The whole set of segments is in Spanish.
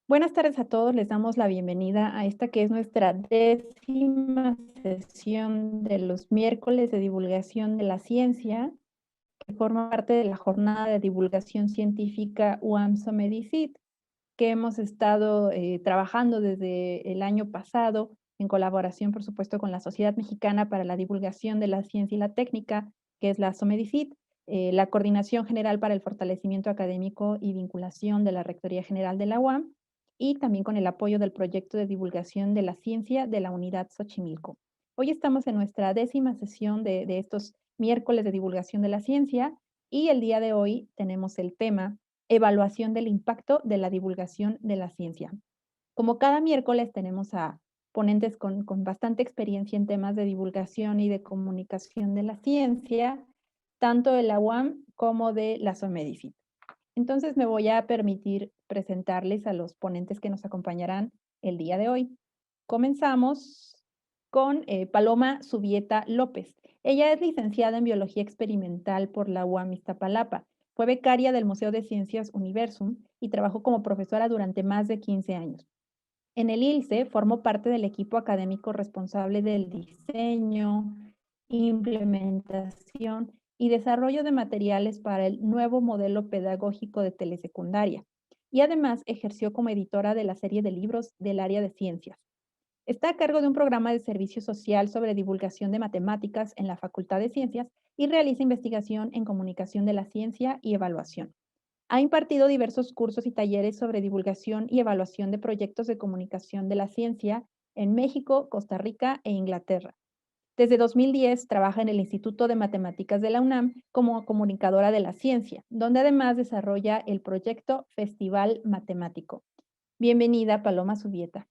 Buenas tardes a todos, les damos la bienvenida a esta que es nuestra 10ª sesión de los miércoles de divulgación de la ciencia, que forma parte de la jornada de divulgación científica UAM-SOMEDICIT, que hemos estado trabajando desde el año pasado en colaboración, por supuesto, con la Sociedad Mexicana para la Divulgación de la Ciencia y la Técnica, que es la SOMEDICIT, la Coordinación General para el Fortalecimiento Académico y Vinculación de la Rectoría General de la UAM, y también con el apoyo del proyecto de divulgación de la ciencia de la Unidad Xochimilco. Hoy estamos en nuestra 10ª sesión de estos miércoles de divulgación de la ciencia y el día de hoy tenemos el tema evaluación del impacto de la divulgación de la ciencia. Como cada miércoles tenemos a ponentes con bastante experiencia en temas de divulgación y de comunicación de la ciencia, tanto de la UAM como de la SOMEDICIT. Entonces me voy a permitir presentarles a los ponentes que nos acompañarán el día de hoy. Comenzamos con Paloma Subieta López. Ella es licenciada en Biología Experimental por la UAM Iztapalapa. Fue becaria del Museo de Ciencias Universum y trabajó como profesora durante más de 15 años. En el ILCE formó parte del equipo académico responsable del diseño, implementación y desarrollo de materiales para el nuevo modelo pedagógico de telesecundaria, y además ejerció como editora de la serie de libros del área de ciencias. Está a cargo de un programa de servicio social sobre divulgación de matemáticas en la Facultad de Ciencias y realiza investigación en comunicación de la ciencia y evaluación. Ha impartido diversos cursos y talleres sobre divulgación y evaluación de proyectos de comunicación de la ciencia en México, Costa Rica e Inglaterra. Desde 2010 trabaja en el Instituto de Matemáticas de la UNAM como comunicadora de la ciencia, donde además desarrolla el proyecto Festival Matemático. Bienvenida, Paloma Subieta.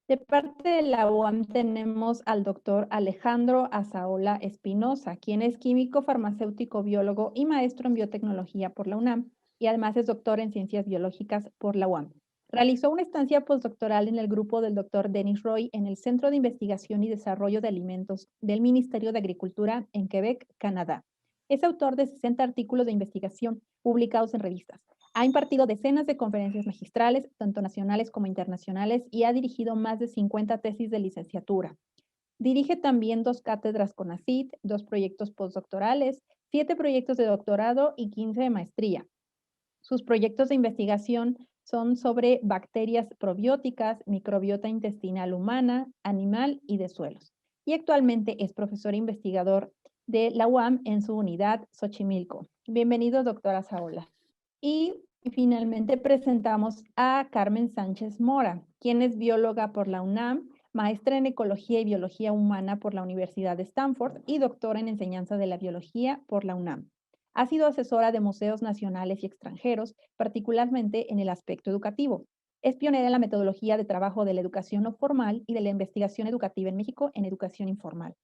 De parte de la UAM tenemos al doctor Alejandro Azaola Espinosa, quien es químico, farmacéutico, biólogo y maestro en biotecnología por la UNAM, y además es doctor en ciencias biológicas por la UAM. Realizó una estancia postdoctoral en el grupo del doctor Denis Roy en el Centro de Investigación y Desarrollo de Alimentos del Ministerio de Agricultura en Quebec, Canadá. Es autor de 60 artículos de investigación publicados en revistas. Ha impartido decenas de conferencias magistrales, tanto nacionales como internacionales, y ha dirigido más de 50 tesis de licenciatura. Dirige también 2 cátedras CONACYT, 2 proyectos postdoctorales, 7 proyectos de doctorado y 15 de maestría. Sus proyectos de investigación son sobre bacterias probióticas, microbiota intestinal humana, animal y de suelos. Y actualmente es profesor investigador de la UAM en su unidad Xochimilco. Bienvenido, doctora Saola. Y finalmente presentamos a Carmen Sánchez Mora, quien es bióloga por la UNAM, maestra en Ecología y Biología Humana por la Universidad de Stanford y doctora en Enseñanza de la Biología por la UNAM. Ha sido asesora de museos nacionales y extranjeros, particularmente en el aspecto educativo. Es pionera en la metodología de trabajo de la educación no formal y de la investigación educativa en México en educación informal.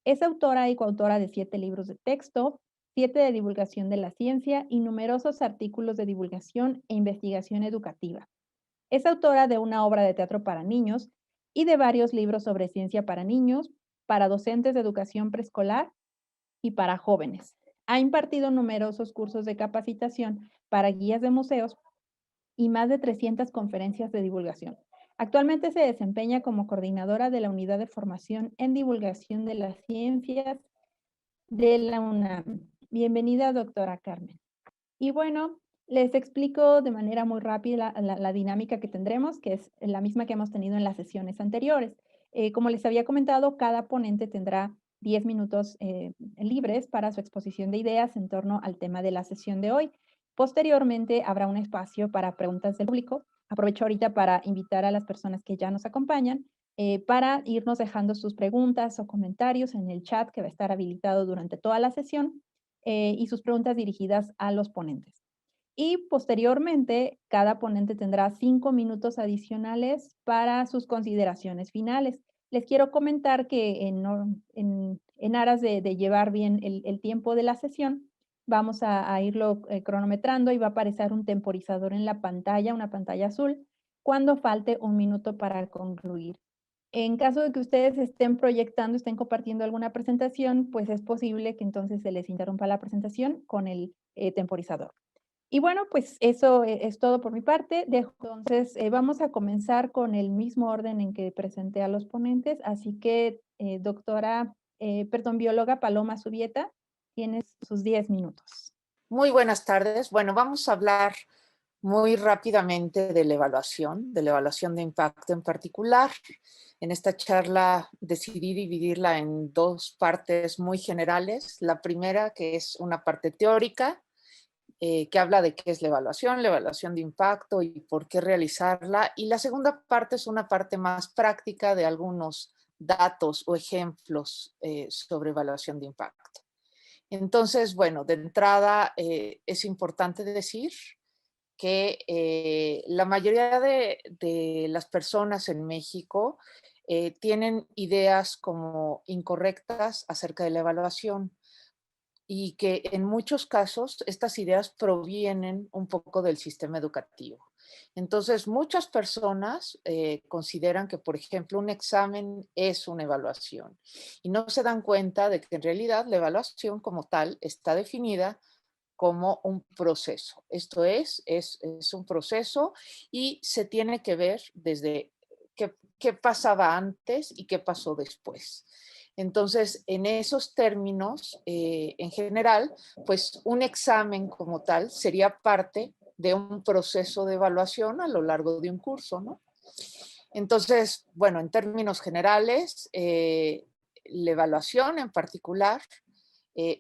Es autora y coautora de 7 libros de texto, 7 de divulgación de la ciencia y numerosos artículos de divulgación e investigación educativa. Es autora de una obra de teatro para niños y de varios libros sobre ciencia para niños, para docentes de educación preescolar y para jóvenes. Ha impartido numerosos cursos de capacitación para guías de museos y más de 300 conferencias de divulgación. Actualmente se desempeña como coordinadora de la Unidad de Formación en Divulgación de las Ciencias de la UNAM. Bienvenida, doctora Carmen. Y bueno, les explico de manera muy rápida la dinámica que tendremos, que es la misma que hemos tenido en las sesiones anteriores. Como les había comentado, cada ponente tendrá 10 minutos libres para su exposición de ideas en torno al tema de la sesión de hoy. Posteriormente, habrá un espacio para preguntas del público. Aprovecho ahorita para invitar a las personas que ya nos acompañan para irnos dejando sus preguntas o comentarios en el chat que va a estar habilitado durante toda la sesión y sus preguntas dirigidas a los ponentes. Y posteriormente, cada ponente tendrá 5 minutos adicionales para sus consideraciones finales. Les quiero comentar que en aras de llevar bien el tiempo de la sesión, vamos a irlo cronometrando y va a aparecer un temporizador en la pantalla, una pantalla azul, cuando falte 1 minuto para concluir. En caso de que ustedes estén proyectando, estén compartiendo alguna presentación, pues es posible que entonces se les interrumpa la presentación con el temporizador. Y bueno, pues eso es todo por mi parte. Entonces, vamos a comenzar con el mismo orden en que presenté a los ponentes. Así que, bióloga Paloma Zubieta, tienes sus 10 minutos. Muy buenas tardes. Bueno, vamos a hablar muy rápidamente de la evaluación de impacto en particular. En esta charla decidí dividirla en dos partes muy generales. La primera, que es una parte teórica, que habla de qué es la evaluación de impacto y por qué realizarla. Y la segunda parte es una parte más práctica de algunos datos o ejemplos sobre evaluación de impacto. Entonces, bueno, de entrada es importante decir que la mayoría de las personas en México tienen ideas como incorrectas acerca de la evaluación y que en muchos casos estas ideas provienen un poco del sistema educativo. Entonces, muchas personas consideran que, por ejemplo, un examen es una evaluación y no se dan cuenta de que en realidad la evaluación como tal está definida como un proceso. Esto es un proceso y se tiene que ver desde qué pasaba antes y qué pasó después. Entonces, en esos términos, en general, pues un examen como tal sería parte de un proceso de evaluación a lo largo de un curso, ¿no? Entonces, bueno, en términos generales, la evaluación en particular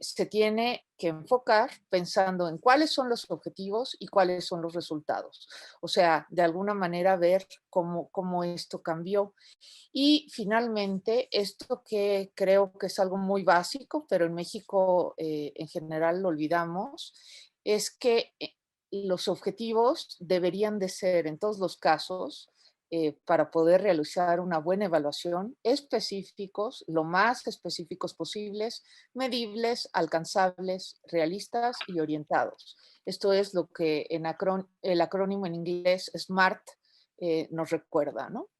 se tiene que enfocar pensando en cuáles son los objetivos y cuáles son los resultados. O sea, de alguna manera ver cómo esto cambió. Y finalmente, esto que creo que es algo muy básico, pero en México en general lo olvidamos, es que los objetivos deberían de ser en todos los casos para poder realizar una buena evaluación, específicos, lo más específicos posibles, medibles, alcanzables, realistas y orientados. Esto es lo que el acrónimo en inglés SMART nos recuerda, ¿no?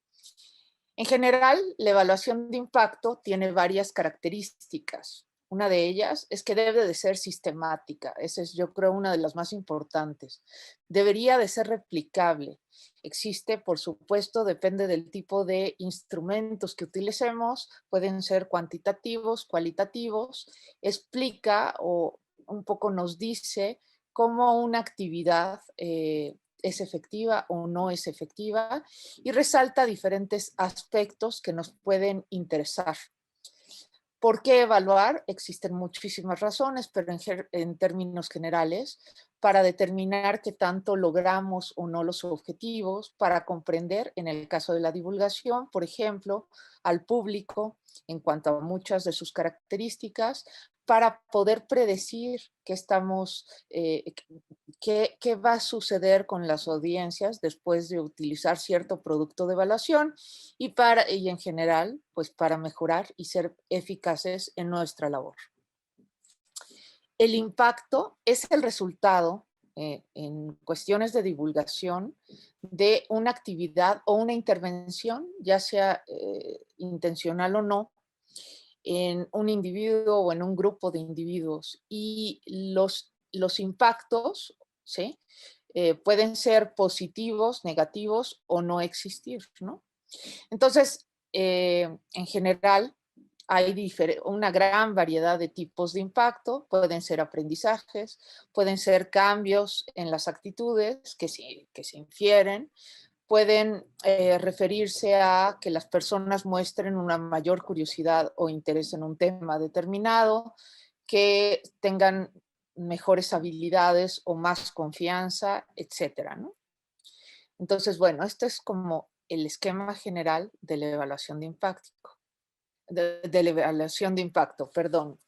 En general, la evaluación de impacto tiene varias características. Una de ellas es que debe de ser sistemática. Esa es, yo creo, una de las más importantes. Debería de ser replicable. Existe, por supuesto, depende del tipo de instrumentos que utilicemos. Pueden ser cuantitativos, cualitativos. Explica o un poco nos dice cómo una actividad es efectiva o no es efectiva y resalta diferentes aspectos que nos pueden interesar. ¿Por qué evaluar? Existen muchísimas razones, pero en términos generales, para determinar qué tanto logramos o no los objetivos, para comprender, en el caso de la divulgación, por ejemplo, al público en cuanto a muchas de sus características, para poder predecir qué estamos, qué va a suceder con las audiencias después de utilizar cierto producto de evaluación y en general, pues para mejorar y ser eficaces en nuestra labor. El impacto es el resultado en cuestiones de divulgación de una actividad o una intervención, ya sea intencional o no, en un individuo o en un grupo de individuos. Y los impactos, ¿sí? Pueden ser positivos, negativos o no existir, ¿no? Entonces, en general, hay una gran variedad de tipos de impacto. Pueden ser aprendizajes, pueden ser cambios en las actitudes que se infieren, pueden referirse a que las personas muestren una mayor curiosidad o interés en un tema determinado, que tengan mejores habilidades o más confianza, etcétera, ¿no? Entonces, bueno, este es como el esquema general de la evaluación de impacto, de la evaluación de impacto, perdón.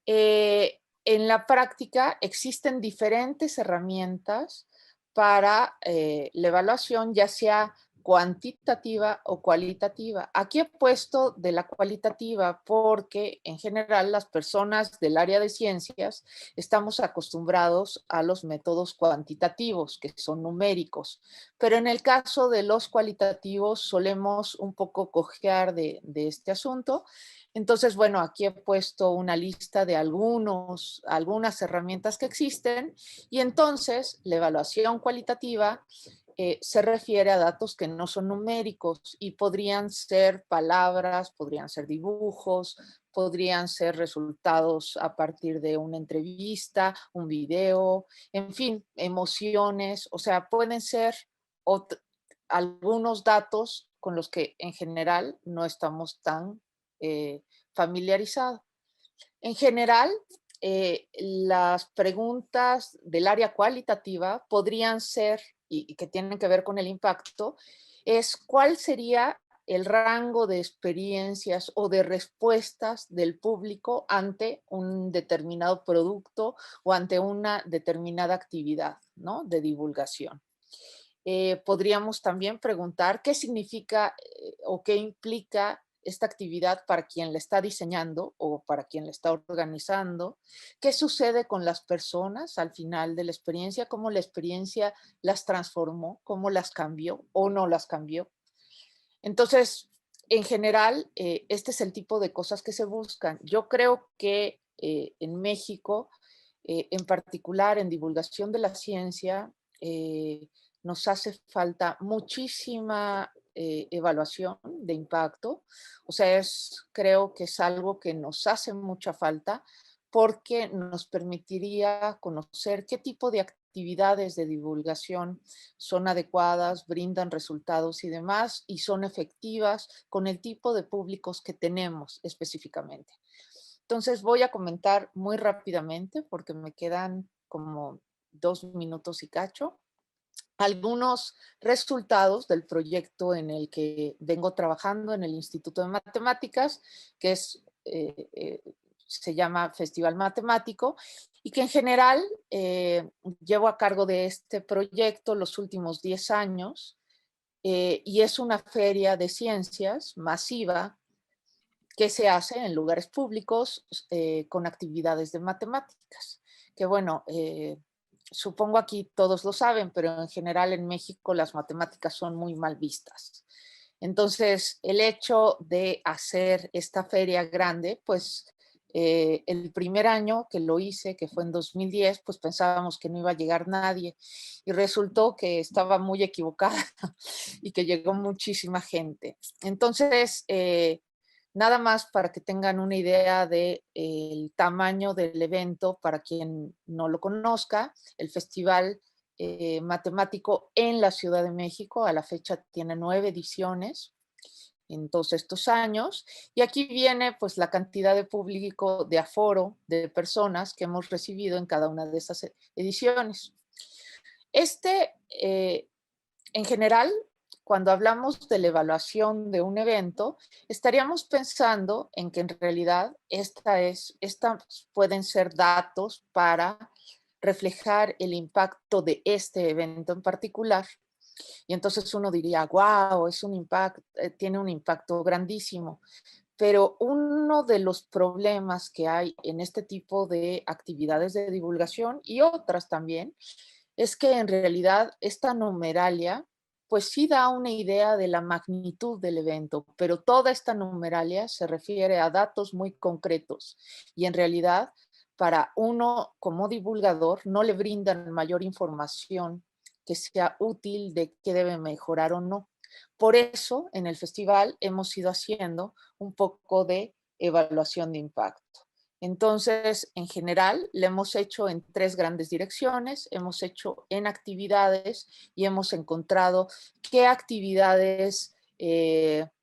En la práctica existen diferentes herramientas para la evaluación, ya sea cuantitativa o cualitativa. Aquí he puesto de la cualitativa porque en general las personas del área de ciencias estamos acostumbrados a los métodos cuantitativos, que son numéricos, pero en el caso de los cualitativos solemos un poco cojear de este asunto. Entonces, bueno, aquí he puesto una lista de algunas herramientas que existen y entonces la evaluación cualitativa se refiere a datos que no son numéricos y podrían ser palabras, podrían ser dibujos, podrían ser resultados a partir de una entrevista, un video, en fin, emociones, o sea, pueden ser algunos datos con los que en general no estamos tan familiarizados. En general, las preguntas del área cualitativa podrían ser, y que tienen que ver con el impacto, es cuál sería el rango de experiencias o de respuestas del público ante un determinado producto o ante una determinada actividad, ¿no?, de divulgación. Podríamos también preguntar qué significa o qué implica esta actividad para quien la está diseñando o para quien la está organizando, qué sucede con las personas al final de la experiencia, cómo la experiencia las transformó, cómo las cambió o no las cambió. Entonces, en general, este es el tipo de cosas que se buscan. Yo creo que en México, en particular en divulgación de la ciencia, nos hace falta muchísima evaluación de impacto. O sea, creo que es algo que nos hace mucha falta porque nos permitiría conocer qué tipo de actividades de divulgación son adecuadas, brindan resultados y demás, y son efectivas con el tipo de públicos que tenemos específicamente. Entonces voy a comentar muy rápidamente, porque me quedan como 2 minutos y cacho, algunos resultados del proyecto en el que vengo trabajando en el Instituto de Matemáticas, que se llama Festival Matemático, y que en general llevo a cargo de este proyecto los últimos 10 años, y es una feria de ciencias masiva que se hace en lugares públicos con actividades de matemáticas. Que bueno, supongo aquí todos lo saben, pero en general en México las matemáticas son muy mal vistas. Entonces, el hecho de hacer esta feria grande, pues el primer año que lo hice, que fue en 2010, pues pensábamos que no iba a llegar nadie y resultó que estaba muy equivocada y que llegó muchísima gente. Entonces, nada más para que tengan una idea del tamaño del evento, para quien no lo conozca, el Festival Matemático en la Ciudad de México, a la fecha tiene 9 ediciones en todos estos años, y aquí viene pues la cantidad de público, de aforo, de personas que hemos recibido en cada una de esas ediciones. En general, cuando hablamos de la evaluación de un evento, estaríamos pensando en que en realidad estas pueden ser datos para reflejar el impacto de este evento en particular. Y entonces uno diría, wow, tiene un impacto grandísimo. Pero uno de los problemas que hay en este tipo de actividades de divulgación y otras también, es que en realidad esta numeralia, pues sí da una idea de la magnitud del evento, pero toda esta numeralia se refiere a datos muy concretos y en realidad para uno como divulgador no le brindan mayor información que sea útil de qué debe mejorar o no. Por eso en el festival hemos ido haciendo un poco de evaluación de impacto. Entonces, en general, le hemos hecho en 3 grandes direcciones, hemos hecho en actividades y hemos encontrado qué actividades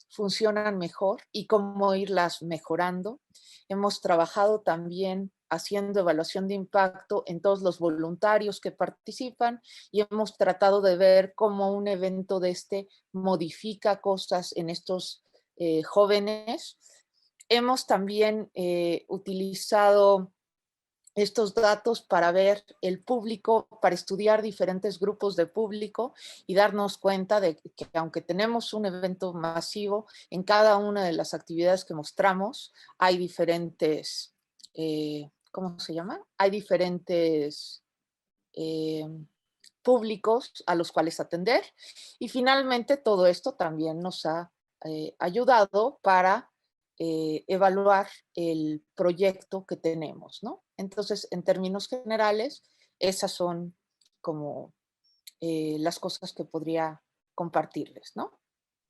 funcionan mejor y cómo irlas mejorando. Hemos trabajado también haciendo evaluación de impacto en todos los voluntarios que participan y hemos tratado de ver cómo un evento de este modifica cosas en estos jóvenes. Hemos también utilizado estos datos para ver el público, para estudiar diferentes grupos de público y darnos cuenta de que aunque tenemos un evento masivo, en cada una de las actividades que mostramos hay diferentes, ¿cómo se llama? Hay diferentes eh, públicos a los cuales atender. Y finalmente todo esto también nos ha ayudado para evaluar el proyecto que tenemos, ¿no? Entonces, en términos generales, esas son como las cosas que podría compartirles, ¿no?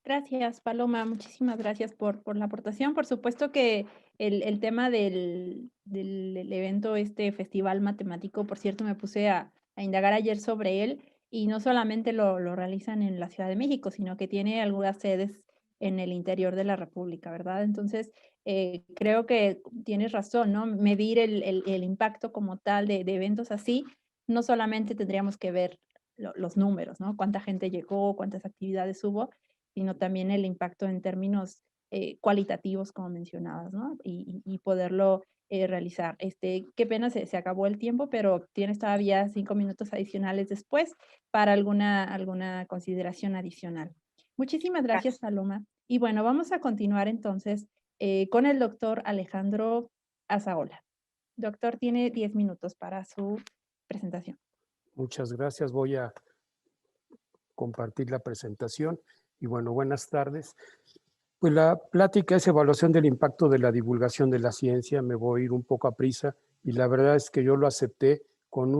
Gracias, Paloma. Muchísimas gracias por la aportación. Por supuesto que el tema del evento, este festival matemático, por cierto, me puse a indagar ayer sobre él y no solamente lo realizan en la Ciudad de México, sino que tiene algunas sedes en el interior de la República, ¿verdad? Entonces, creo que tienes razón, ¿no? Medir el impacto como tal de eventos así, no solamente tendríamos que ver los números, ¿no? Cuánta gente llegó, cuántas actividades hubo, sino también el impacto en términos cualitativos, como mencionabas, ¿no? Y poderlo realizar. Qué pena, se acabó el tiempo, pero tienes todavía 5 minutos adicionales después para alguna consideración adicional. Muchísimas gracias, Gracias. Paloma. Y bueno, vamos a continuar entonces con el doctor Alejandro Azaola. Doctor, tiene 10 minutos para su presentación. Muchas gracias. Voy a compartir la presentación. Y bueno, buenas tardes. Pues la plática es evaluación del impacto de la divulgación de la ciencia. Me voy a ir un poco a prisa y la verdad es que yo lo acepté con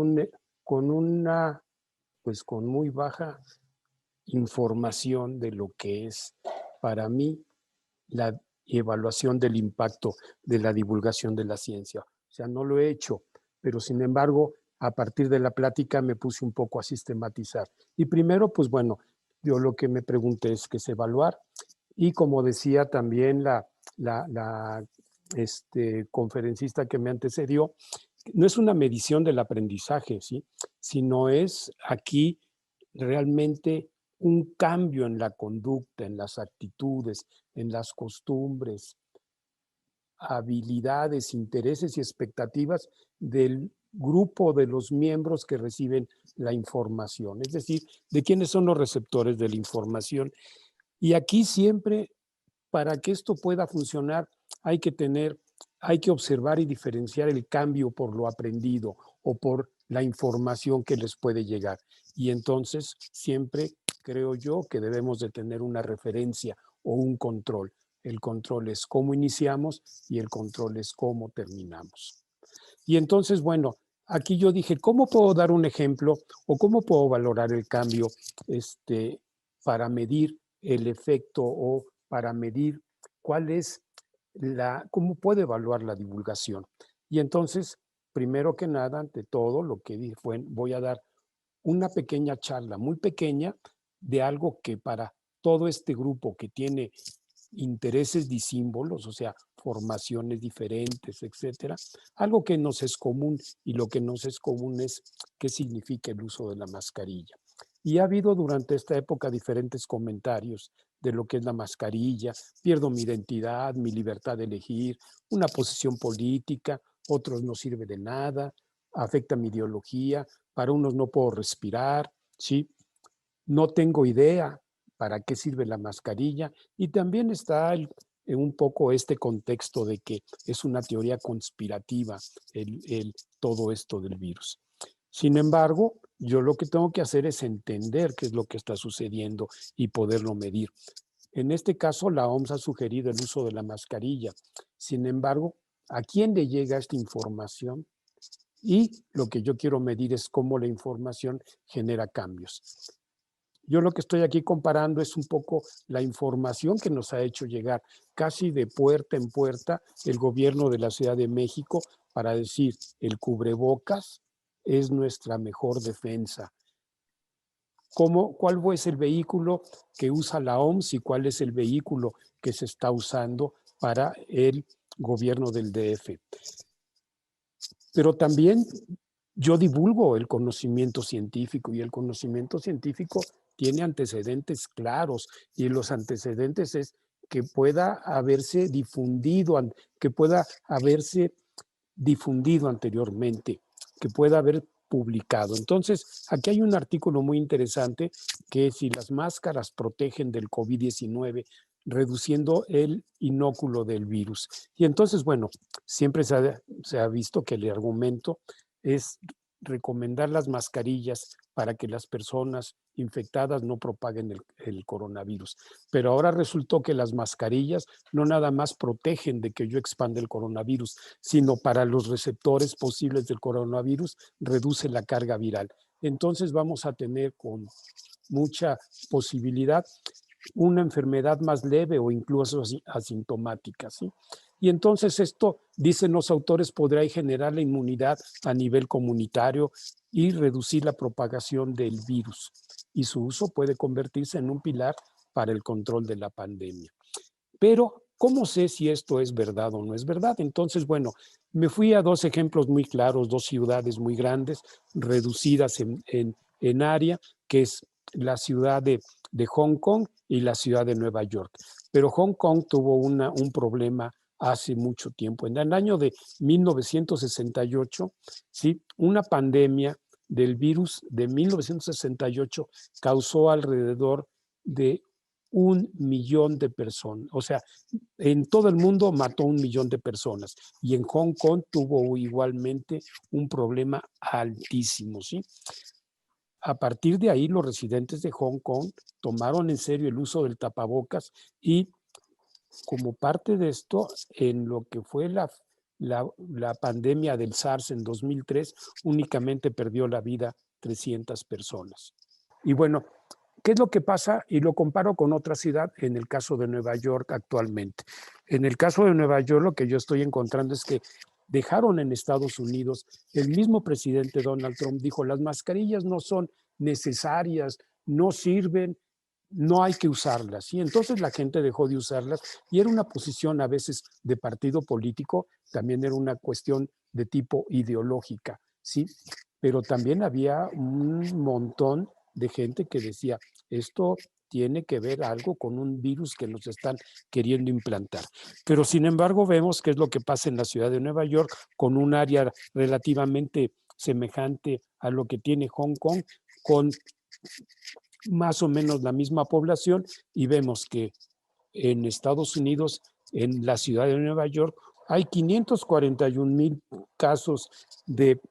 muy baja información de lo que es para mí la evaluación del impacto de la divulgación de la ciencia. O sea, no lo he hecho, pero sin embargo, a partir de la plática me puse un poco a sistematizar. Y primero, pues bueno, yo lo que me pregunté es qué es evaluar. Y como decía también la conferencista que me antecedió, no es una medición del aprendizaje, ¿sí? Sino es aquí realmente un cambio en la conducta, en las actitudes, en las costumbres, habilidades, intereses y expectativas del grupo de los miembros que reciben la información, es decir, de quiénes son los receptores de la información. Y aquí siempre, para que esto pueda funcionar, hay que observar y diferenciar el cambio por lo aprendido o por la información que les puede llegar. Y entonces siempre creo yo que debemos de tener una referencia o un control. El control es cómo iniciamos y el control es cómo terminamos. Y entonces, bueno, aquí yo dije, ¿cómo puedo dar un ejemplo o cómo puedo valorar el cambio para medir el efecto o para medir cuál es cómo puedo evaluar la divulgación? Y entonces, primero que nada, ante todo, lo que dije fue, voy a dar una pequeña charla, muy pequeña, de algo que para todo este grupo que tiene intereses disímbolos, o sea, formaciones diferentes, etcétera, algo que nos es común, y lo que nos es común es qué significa el uso de la mascarilla. Y ha habido durante esta época diferentes comentarios de lo que es la mascarilla, pierdo mi identidad, mi libertad de elegir, una posición política, otros no sirve de nada, afecta mi ideología, para unos no puedo respirar, ¿sí? No tengo idea para qué sirve la mascarilla, y también está un poco este contexto de que es una teoría conspirativa todo esto del virus. Sin embargo, yo lo que tengo que hacer es entender qué es lo que está sucediendo y poderlo medir. En este caso, la OMS ha sugerido el uso de la mascarilla. Sin embargo, ¿a quién le llega esta información? Y lo que yo quiero medir es cómo la información genera cambios. Yo lo que estoy aquí comparando es un poco la información que nos ha hecho llegar casi de puerta en puerta el gobierno de la Ciudad de México para decir, el cubrebocas es nuestra mejor defensa. ¿Cuál es el vehículo que usa la OMS y cuál es el vehículo que se está usando para el gobierno del DF? Pero también yo divulgo el conocimiento científico, y el conocimiento científico tiene antecedentes claros, y los antecedentes es que pueda haberse difundido, que pueda haberse difundido anteriormente, que pueda haber publicado. Entonces, aquí hay un artículo muy interesante que es si las máscaras protegen del COVID-19, reduciendo el inóculo del virus. Y entonces, bueno, siempre se ha visto que el argumento es recomendar las mascarillas para que las personas infectadas no propaguen el coronavirus. Pero ahora resultó que las mascarillas no nada más protegen de que yo expanda el coronavirus, sino para los receptores posibles del coronavirus reduce la carga viral. Entonces vamos a tener con mucha posibilidad una enfermedad más leve o incluso asintomática, ¿sí? Y entonces esto, dicen los autores, podrá generar la inmunidad a nivel comunitario y reducir la propagación del virus. Y su uso puede convertirse en un pilar para el control de la pandemia. Pero, ¿cómo sé si esto es verdad o no es verdad? Entonces, bueno, me fui a dos ejemplos muy claros, dos ciudades muy grandes, reducidas en área, que es la ciudad de Hong Kong y la ciudad de Nueva York. Pero Hong Kong tuvo un problema hace mucho tiempo. En el año de 1968, ¿sí? Una pandemia del virus de 1968 causó alrededor de 1 millón de personas. O sea, en todo el mundo mató 1 millón de personas y en Hong Kong tuvo igualmente un problema altísimo, ¿sí? A partir de ahí, los residentes de Hong Kong tomaron en serio el uso del tapabocas y como parte de esto, en lo que fue la pandemia del SARS en 2003, únicamente perdió la vida 300 personas. Y bueno, ¿qué es lo que pasa? Y lo comparo con otra ciudad, en el caso de Nueva York actualmente. En el caso de Nueva York, lo que yo estoy encontrando es que dejaron en Estados Unidos, el mismo presidente Donald Trump dijo, las mascarillas no son necesarias, no sirven, no hay que usarlas. Y entonces la gente dejó de usarlas y era una posición a veces de partido político, también era una cuestión de tipo ideológica, ¿sí? Pero también había un montón de gente que decía, esto tiene que ver algo con un virus que nos están queriendo implantar. Pero sin embargo vemos qué es lo que pasa en la ciudad de Nueva York con un área relativamente semejante a lo que tiene Hong Kong, con más o menos la misma población, y vemos que en Estados Unidos, en la ciudad de Nueva York, hay 541,000 casos de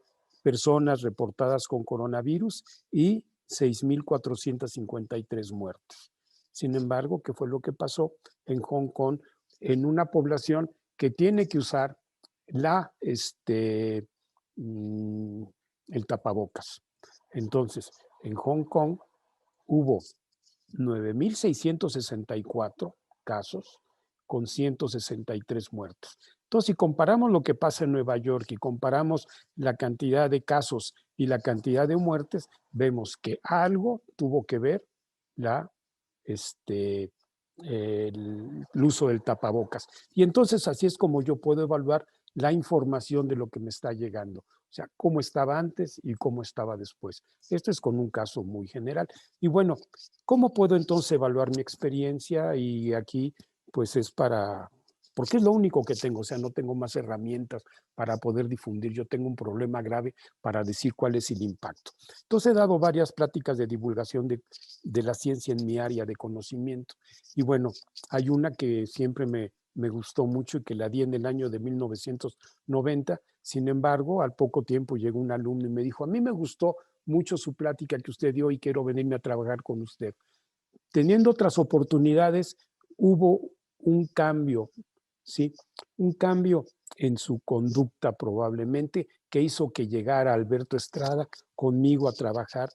personas reportadas con coronavirus y 6,453 muertes. Sin embargo, ¿qué fue lo que pasó en Hong Kong? En una población que tiene que usar el tapabocas. Entonces, en Hong Kong hubo 9,664 casos con 163 muertos. Entonces, si comparamos lo que pasa en Nueva York y comparamos la cantidad de casos y la cantidad de muertes, vemos que algo tuvo que ver el uso del tapabocas. Y entonces así es como yo puedo evaluar la información de lo que me está llegando. O sea, cómo estaba antes y cómo estaba después. Esto es con un caso muy general. Y bueno, ¿cómo puedo entonces evaluar mi experiencia? Y aquí, pues es porque es lo único que tengo, o sea, no tengo más herramientas para poder difundir. Yo tengo un problema grave para decir cuál es el impacto. Entonces he dado varias pláticas de divulgación de la ciencia en mi área de conocimiento. Y bueno, hay una que siempre me gustó mucho y que la di en el año de 1990. Sin embargo, al poco tiempo llegó un alumno y me dijo, a mí me gustó mucho su plática que usted dio y quiero venirme a trabajar con usted. Teniendo otras oportunidades, hubo un cambio, ¿sí? Un cambio en su conducta probablemente que hizo que llegara Alberto Estrada conmigo a trabajar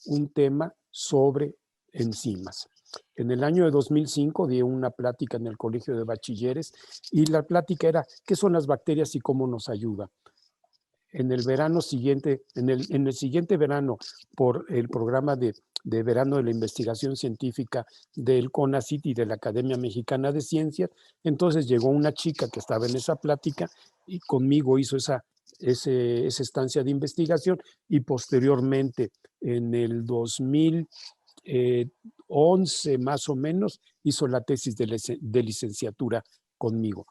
un tema sobre enzimas. En el año de 2005 di una plática en el Colegio de Bachilleres y la plática era ¿qué son las bacterias y cómo nos ayudan? En el verano siguiente, en el siguiente verano, por el programa de verano de la investigación científica del CONACYT y de la Academia Mexicana de Ciencias, entonces llegó una chica que estaba en esa plática y conmigo hizo esa estancia de investigación y posteriormente en el 2011 más o menos hizo la tesis de licenciatura conmigo.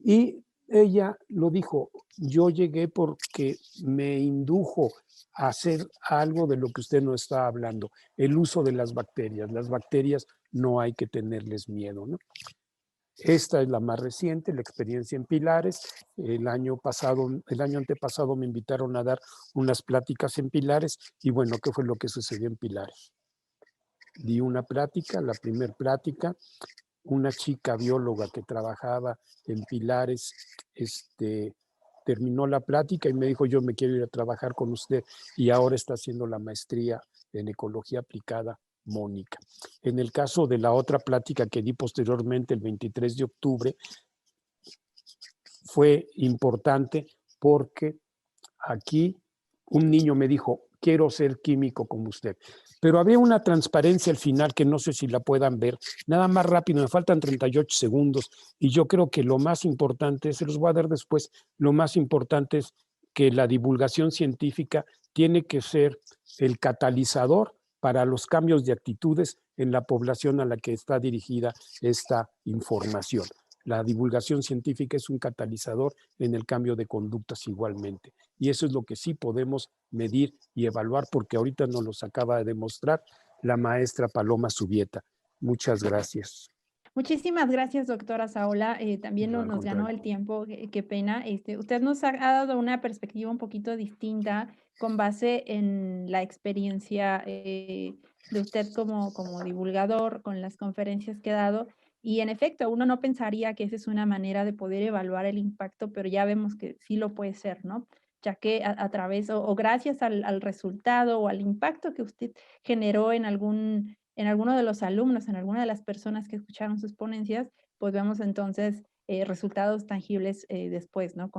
Y ella lo dijo, yo llegué porque me indujo a hacer algo de lo que usted no está hablando, el uso de las bacterias. Las bacterias no hay que tenerles miedo, ¿no? Esta es la más reciente, la experiencia en Pilares. El año antepasado me invitaron a dar unas pláticas en Pilares y bueno, ¿qué fue lo que sucedió en Pilares? Di una plática, la primera plática, una chica bióloga que trabajaba en Pilares, terminó la plática y me dijo, yo me quiero ir a trabajar con usted, y ahora está haciendo la maestría en ecología aplicada, Mónica. En el caso de la otra plática que di posteriormente, el 23 de octubre, fue importante porque aquí un niño me dijo, quiero ser químico como usted. Pero había una transparencia al final que no sé si la puedan ver. Nada más rápido, me faltan 38 segundos y yo creo que lo más importante, se los voy a dar después, lo más importante es que la divulgación científica tiene que ser el catalizador para los cambios de actitudes en la población a la que está dirigida esta información. La divulgación científica es un catalizador en el cambio de conductas igualmente. Y eso es lo que sí podemos medir y evaluar, porque ahorita nos los acaba de demostrar la maestra Paloma Subieta. Muchas gracias. Muchísimas gracias, doctora Saola. También No, al nos ganó contrario. el tiempo, qué pena. Usted nos ha dado una perspectiva un poquito distinta con base en la experiencia de usted como divulgador, con las conferencias que ha dado. Y en efecto, uno no pensaría que esa es una manera de poder evaluar el impacto, pero ya vemos que sí lo puede ser, ¿no? Ya que a través o gracias al resultado o al impacto que usted generó en alguno de los alumnos, en alguna de las personas que escucharon sus ponencias, pues vemos entonces resultados tangibles después, ¿no?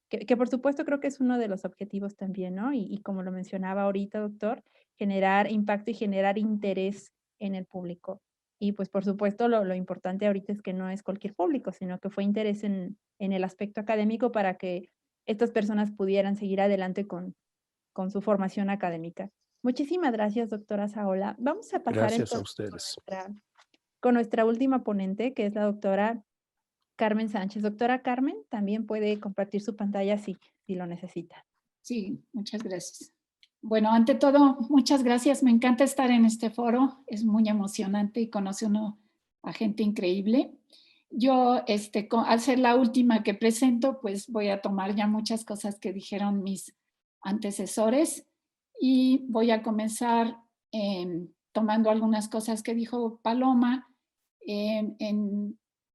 Que por supuesto creo que es uno de los objetivos también, ¿no? Y como lo mencionaba ahorita, doctor, generar impacto y generar interés en el público. Y pues por supuesto lo importante ahorita es que no es cualquier público, sino que fue interés en el aspecto académico para que estas personas pudieran seguir adelante con su formación académica. Muchísimas gracias, doctora Saola. Vamos a pasar Gracias a entonces ustedes. con nuestra última ponente, que es la doctora Carmen Sánchez. Doctora Carmen, también puede compartir su pantalla si lo necesita. Sí, muchas gracias. Bueno, ante todo, muchas gracias. Me encanta estar en este foro. Es muy emocionante y conoce uno a gente increíble. Yo, al ser la última que presento, pues voy a tomar ya muchas cosas que dijeron mis antecesores y voy a comenzar tomando algunas cosas que dijo Paloma,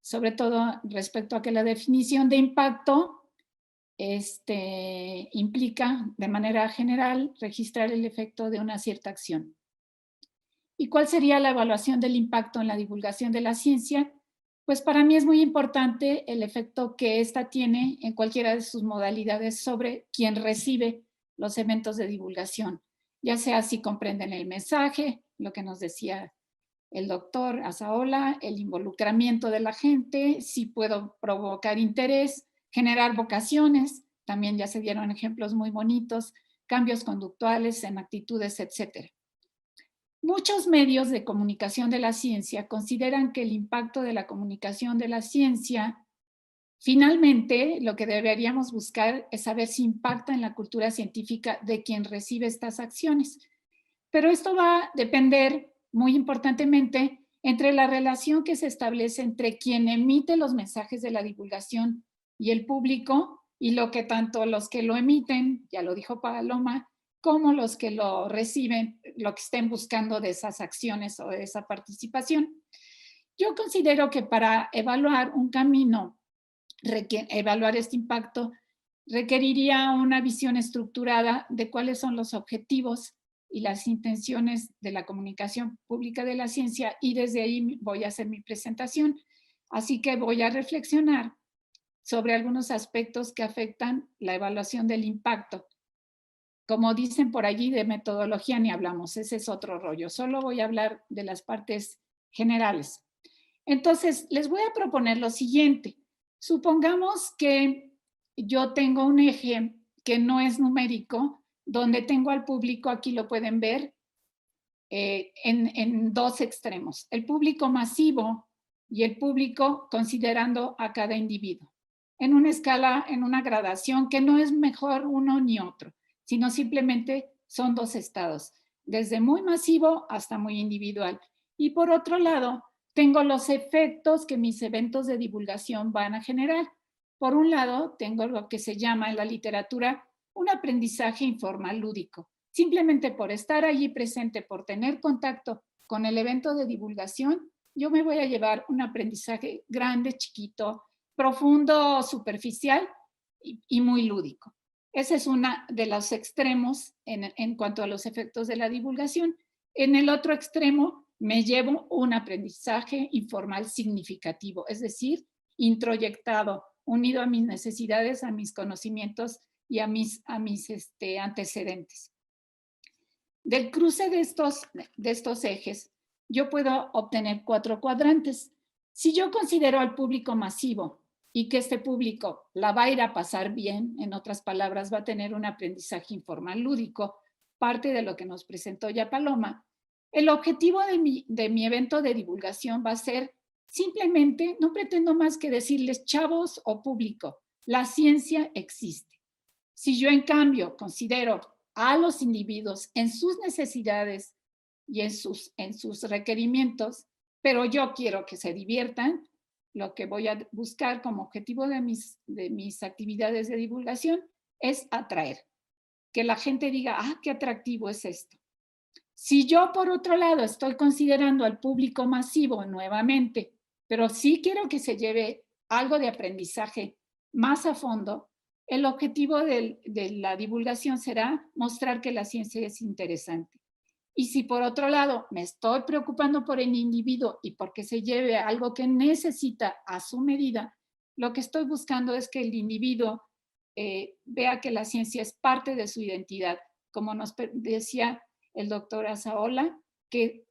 sobre todo respecto a que la definición de impacto implica de manera general registrar el efecto de una cierta acción. ¿Y cuál sería la evaluación del impacto en la divulgación de la ciencia? Pues para mí es muy importante el efecto que ésta tiene en cualquiera de sus modalidades sobre quien recibe los eventos de divulgación, ya sea si comprenden el mensaje, lo que nos decía el doctor Azaola, el involucramiento de la gente, si puedo provocar interés, generar vocaciones, también ya se dieron ejemplos muy bonitos, cambios conductuales en actitudes, etc. Muchos medios de comunicación de la ciencia consideran que el impacto de la comunicación de la ciencia, finalmente, lo que deberíamos buscar es saber si impacta en la cultura científica de quien recibe estas acciones. Pero esto va a depender, muy importantemente, entre la relación que se establece entre quien emite los mensajes de la divulgación y el público, y lo que tanto los que lo emiten, ya lo dijo Paloma, como los que lo reciben, lo que estén buscando de esas acciones o de esa participación. Yo considero que para evaluar un camino, evaluar este impacto, requeriría una visión estructurada de cuáles son los objetivos y las intenciones de la comunicación pública de la ciencia, y desde ahí voy a hacer mi presentación. Así que voy a reflexionar sobre algunos aspectos que afectan la evaluación del impacto. Como dicen por allí, de metodología ni hablamos, ese es otro rollo. Solo voy a hablar de las partes generales. Entonces, les voy a proponer lo siguiente. Supongamos que yo tengo un eje que no es numérico, donde tengo al público, aquí lo pueden ver, en dos extremos. El público masivo y el público considerando a cada individuo. en una escala, en una gradación que no es mejor uno ni otro, sino simplemente son dos estados, desde muy masivo hasta muy individual. Y por otro lado, tengo los efectos que mis eventos de divulgación van a generar. Por un lado, tengo lo que se llama en la literatura un aprendizaje informal lúdico. Simplemente por estar allí presente, por tener contacto con el evento de divulgación, yo me voy a llevar un aprendizaje grande, chiquito, profundo, superficial y muy lúdico. Ese es uno de los extremos en cuanto a los efectos de la divulgación. En el otro extremo me llevo un aprendizaje informal significativo, es decir, introyectado, unido a mis necesidades, a mis conocimientos y a mis antecedentes. Del cruce de estos ejes, yo puedo obtener 4 cuadrantes. Si yo considero al público masivo y que este público la va a ir a pasar bien, en otras palabras, va a tener un aprendizaje informal lúdico, parte de lo que nos presentó ya Paloma, el objetivo de mi evento de divulgación va a ser simplemente, no pretendo más que decirles, chavos o público, la ciencia existe. Si yo en cambio considero a los individuos en sus necesidades y en sus requerimientos, pero yo quiero que se diviertan, lo que voy a buscar como objetivo de mis actividades de divulgación es atraer, que la gente diga, ah, qué atractivo es esto. Si yo, por otro lado, estoy considerando al público masivo nuevamente, pero sí quiero que se lleve algo de aprendizaje más a fondo, el objetivo de la divulgación será mostrar que la ciencia es interesante. Y si por otro lado me estoy preocupando por el individuo y porque se lleve algo que necesita a su medida, lo que estoy buscando es que el individuo vea que la ciencia es parte de su identidad, como nos decía el doctor Azaola, que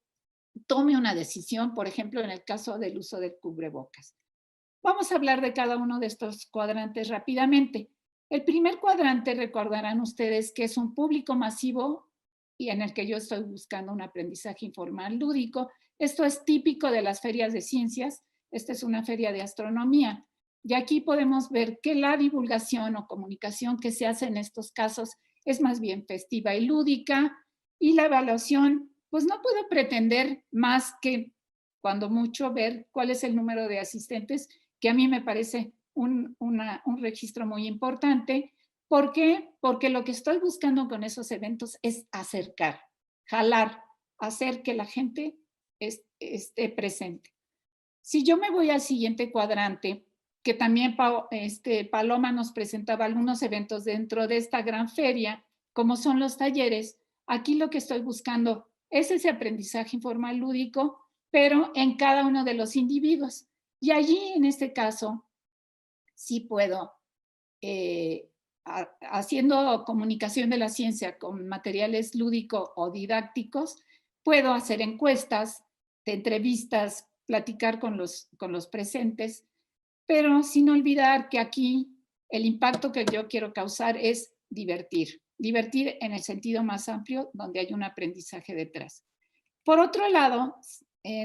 tome una decisión, por ejemplo, en el caso del uso del cubrebocas. Vamos a hablar de cada uno de estos cuadrantes rápidamente. El primer cuadrante, recordarán ustedes que es un público masivo y en el que yo estoy buscando un aprendizaje informal lúdico. Esto es típico de las ferias de ciencias. Esta es una feria de astronomía. Y aquí podemos ver que la divulgación o comunicación que se hace en estos casos es más bien festiva y lúdica, y la evaluación, pues no puedo pretender más que cuando mucho ver cuál es el número de asistentes, que a mí me parece un registro muy importante. ¿Por qué? Porque lo que estoy buscando con esos eventos es acercar, jalar, hacer que la gente esté presente. Si yo me voy al siguiente cuadrante, que también Paloma nos presentaba algunos eventos dentro de esta gran feria, como son los talleres, aquí lo que estoy buscando es ese aprendizaje informal lúdico, pero en cada uno de los individuos. Y allí, en este caso, sí puedo, haciendo comunicación de la ciencia con materiales lúdicos o didácticos, puedo hacer encuestas, de entrevistas, platicar con los presentes, pero sin olvidar que aquí el impacto que yo quiero causar es divertir. Divertir en el sentido más amplio, donde hay un aprendizaje detrás. Por otro lado,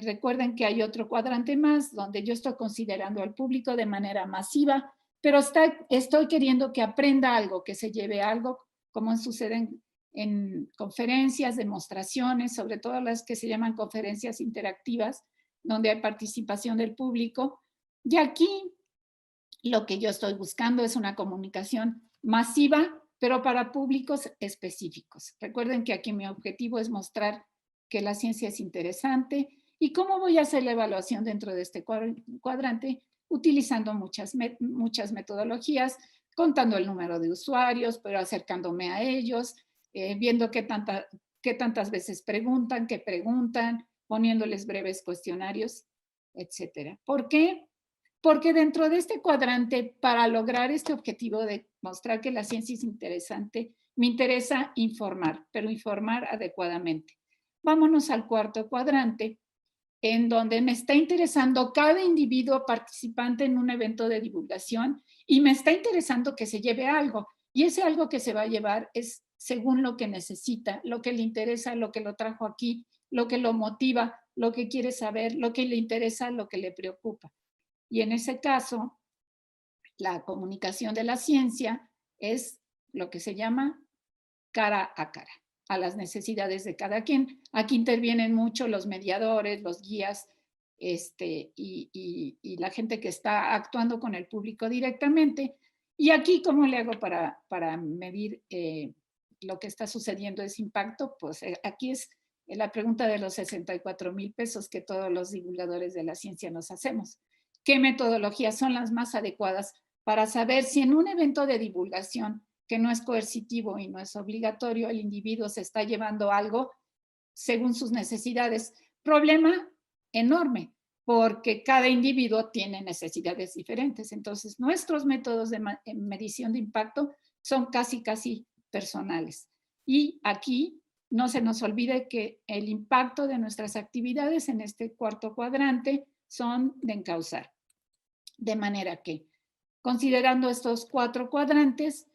recuerden que hay otro cuadrante más, donde yo estoy considerando al público de manera masiva, pero estoy queriendo que aprenda algo, que se lleve algo, como sucede en conferencias, demostraciones, sobre todo las que se llaman conferencias interactivas, donde hay participación del público. Y aquí lo que yo estoy buscando es una comunicación masiva, pero para públicos específicos. Recuerden que aquí mi objetivo es mostrar que la ciencia es interesante. ¿Y cómo voy a hacer la evaluación dentro de este cuadrante? Utilizando muchas metodologías, contando el número de usuarios, pero acercándome a ellos, viendo qué tantas veces preguntan, qué preguntan, poniéndoles breves cuestionarios, etcétera. ¿Por qué? Porque dentro de este cuadrante, para lograr este objetivo de mostrar que la ciencia es interesante, me interesa informar, pero informar adecuadamente. Vámonos al cuarto cuadrante, en donde me está interesando cada individuo participante en un evento de divulgación y me está interesando que se lleve algo. Y ese algo que se va a llevar es según lo que necesita, lo que le interesa, lo que lo trajo aquí, lo que lo motiva, lo que quiere saber, lo que le interesa, lo que le preocupa. Y en ese caso, la comunicación de la ciencia es lo que se llama cara a cara, a las necesidades de cada quien. Aquí intervienen mucho los mediadores, los guías, y la gente que está actuando con el público directamente. Y aquí, ¿cómo le hago para medir lo que está sucediendo, ese impacto? Pues aquí es la pregunta de los 64,000 pesos que todos los divulgadores de la ciencia nos hacemos. ¿Qué metodologías son las más adecuadas para saber si en un evento de divulgación que no es coercitivo y no es obligatorio, el individuo se está llevando algo según sus necesidades? Problema enorme, porque cada individuo tiene necesidades diferentes. Entonces, nuestros métodos de medición de impacto son casi personales. Y aquí no se nos olvide que el impacto de nuestras actividades en este cuarto cuadrante son de encauzar. De manera que, considerando estos 4 cuadrantes,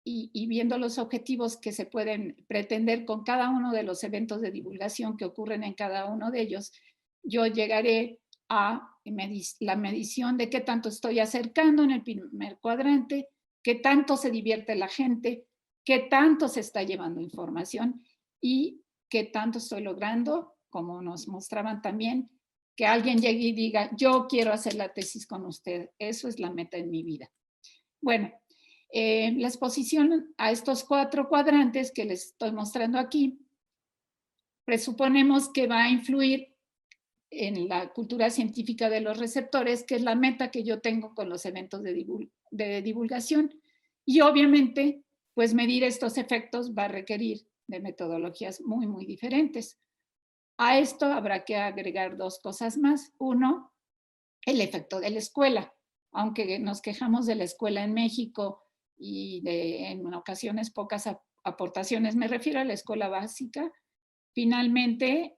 y viendo los objetivos que se pueden pretender con cada uno de los eventos de divulgación que ocurren en cada uno de ellos, yo llegaré a la medición de qué tanto estoy acercando en el primer cuadrante, qué tanto se divierte la gente, qué tanto se está llevando información y qué tanto estoy logrando, como nos mostraban también, que alguien llegue y diga, yo quiero hacer la tesis con usted. Eso es la meta en mi vida. Bueno, la exposición a estos 4 cuadrantes que les estoy mostrando aquí, presuponemos que va a influir en la cultura científica de los receptores, que es la meta que yo tengo con los eventos de divulgación. Y obviamente, pues medir estos efectos va a requerir de metodologías muy, muy diferentes. A esto habrá que agregar 2 cosas más. Uno, el efecto de la escuela. Aunque nos quejamos de la escuela en México y en ocasiones pocas aportaciones, me refiero a la escuela básica, finalmente,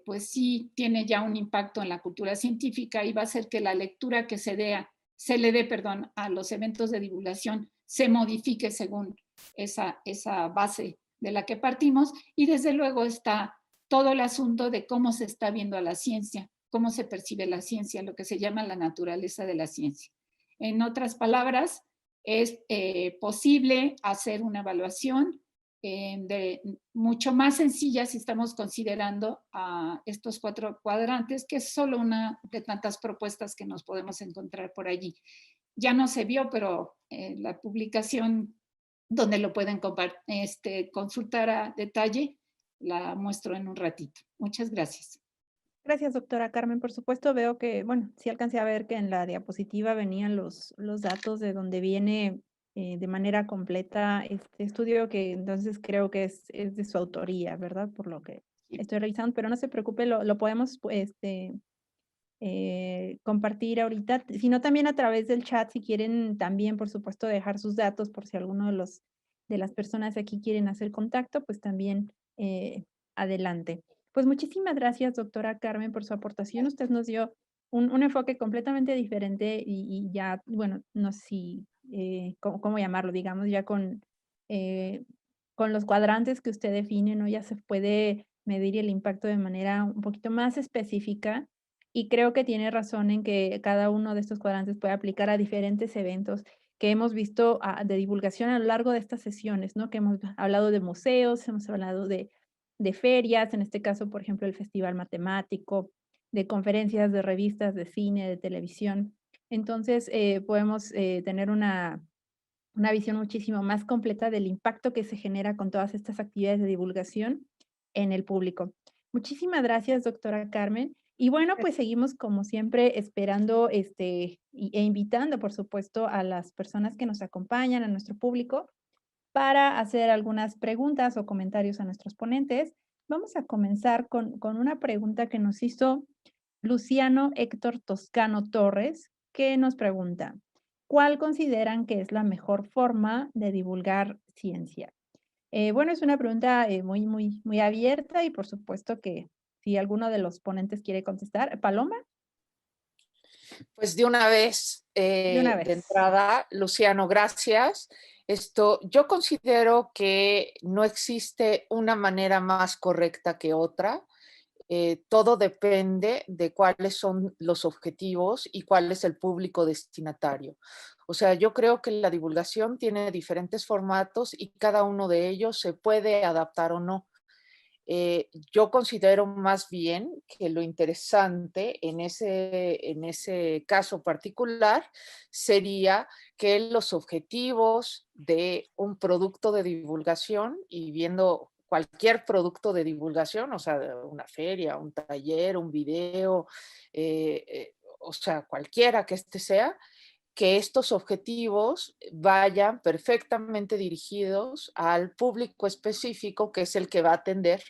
pues sí tiene ya un impacto en la cultura científica y va a hacer que la lectura que se le dé a los eventos de divulgación se modifique según esa base de la que partimos. Y desde luego está todo el asunto de cómo se está viendo a la ciencia, cómo se percibe la ciencia, lo que se llama la naturaleza de la ciencia. En otras palabras, es posible hacer una evaluación mucho más sencilla si estamos considerando a estos 4 cuadrantes, que es solo una de tantas propuestas que nos podemos encontrar por allí. Ya no se vio, pero la publicación donde lo pueden consultar a detalle, la muestro en un ratito. Muchas gracias. Gracias, doctora Carmen. Por supuesto, veo que, bueno, sí alcancé a ver que en la diapositiva venían los datos de donde viene de manera completa este estudio, que entonces creo que es de su autoría, ¿verdad? Por lo que estoy revisando, pero no se preocupe, lo podemos compartir ahorita, sino también a través del chat, si quieren también, por supuesto, dejar sus datos por si alguno de las personas aquí quieren hacer contacto, pues también adelante. Pues muchísimas gracias, doctora Carmen, por su aportación. Usted nos dio un enfoque completamente diferente y ya, bueno, no sé si, cómo llamarlo, digamos, ya con los cuadrantes que usted define, ¿no? Ya se puede medir el impacto de manera un poquito más específica y creo que tiene razón en que cada uno de estos cuadrantes puede aplicar a diferentes eventos que hemos visto de divulgación a lo largo de estas sesiones, ¿no? Que hemos hablado de museos, hemos hablado de ferias, en este caso, por ejemplo, el Festival Matemático, de conferencias, de revistas, de cine, de televisión. Entonces, podemos tener una visión muchísimo más completa del impacto que se genera con todas estas actividades de divulgación en el público. Muchísimas gracias, doctora Carmen. Y bueno, pues seguimos como siempre esperando e invitando, por supuesto, a las personas que nos acompañan, a nuestro público, para hacer algunas preguntas o comentarios a nuestros ponentes. Vamos a comenzar con una pregunta que nos hizo Luciano Héctor Toscano Torres, que nos pregunta, ¿cuál consideran que es la mejor forma de divulgar ciencia? Bueno, es una pregunta muy abierta y por supuesto que si alguno de los ponentes quiere contestar. Paloma, Pues de una vez, de una de vez. entrada, Luciano, gracias. Yo considero que no existe una manera más correcta que otra. todo depende de cuáles son los objetivos y cuál es el público destinatario. O sea, yo creo que la divulgación tiene diferentes formatos y cada uno de ellos se puede adaptar o no. Yo considero más bien que lo interesante en ese caso particular sería que los objetivos de un producto de divulgación, y viendo cualquier producto de divulgación, o sea, una feria, un taller, un video, o sea, cualquiera que este sea, que estos objetivos vayan perfectamente dirigidos al público específico que es el que va a atender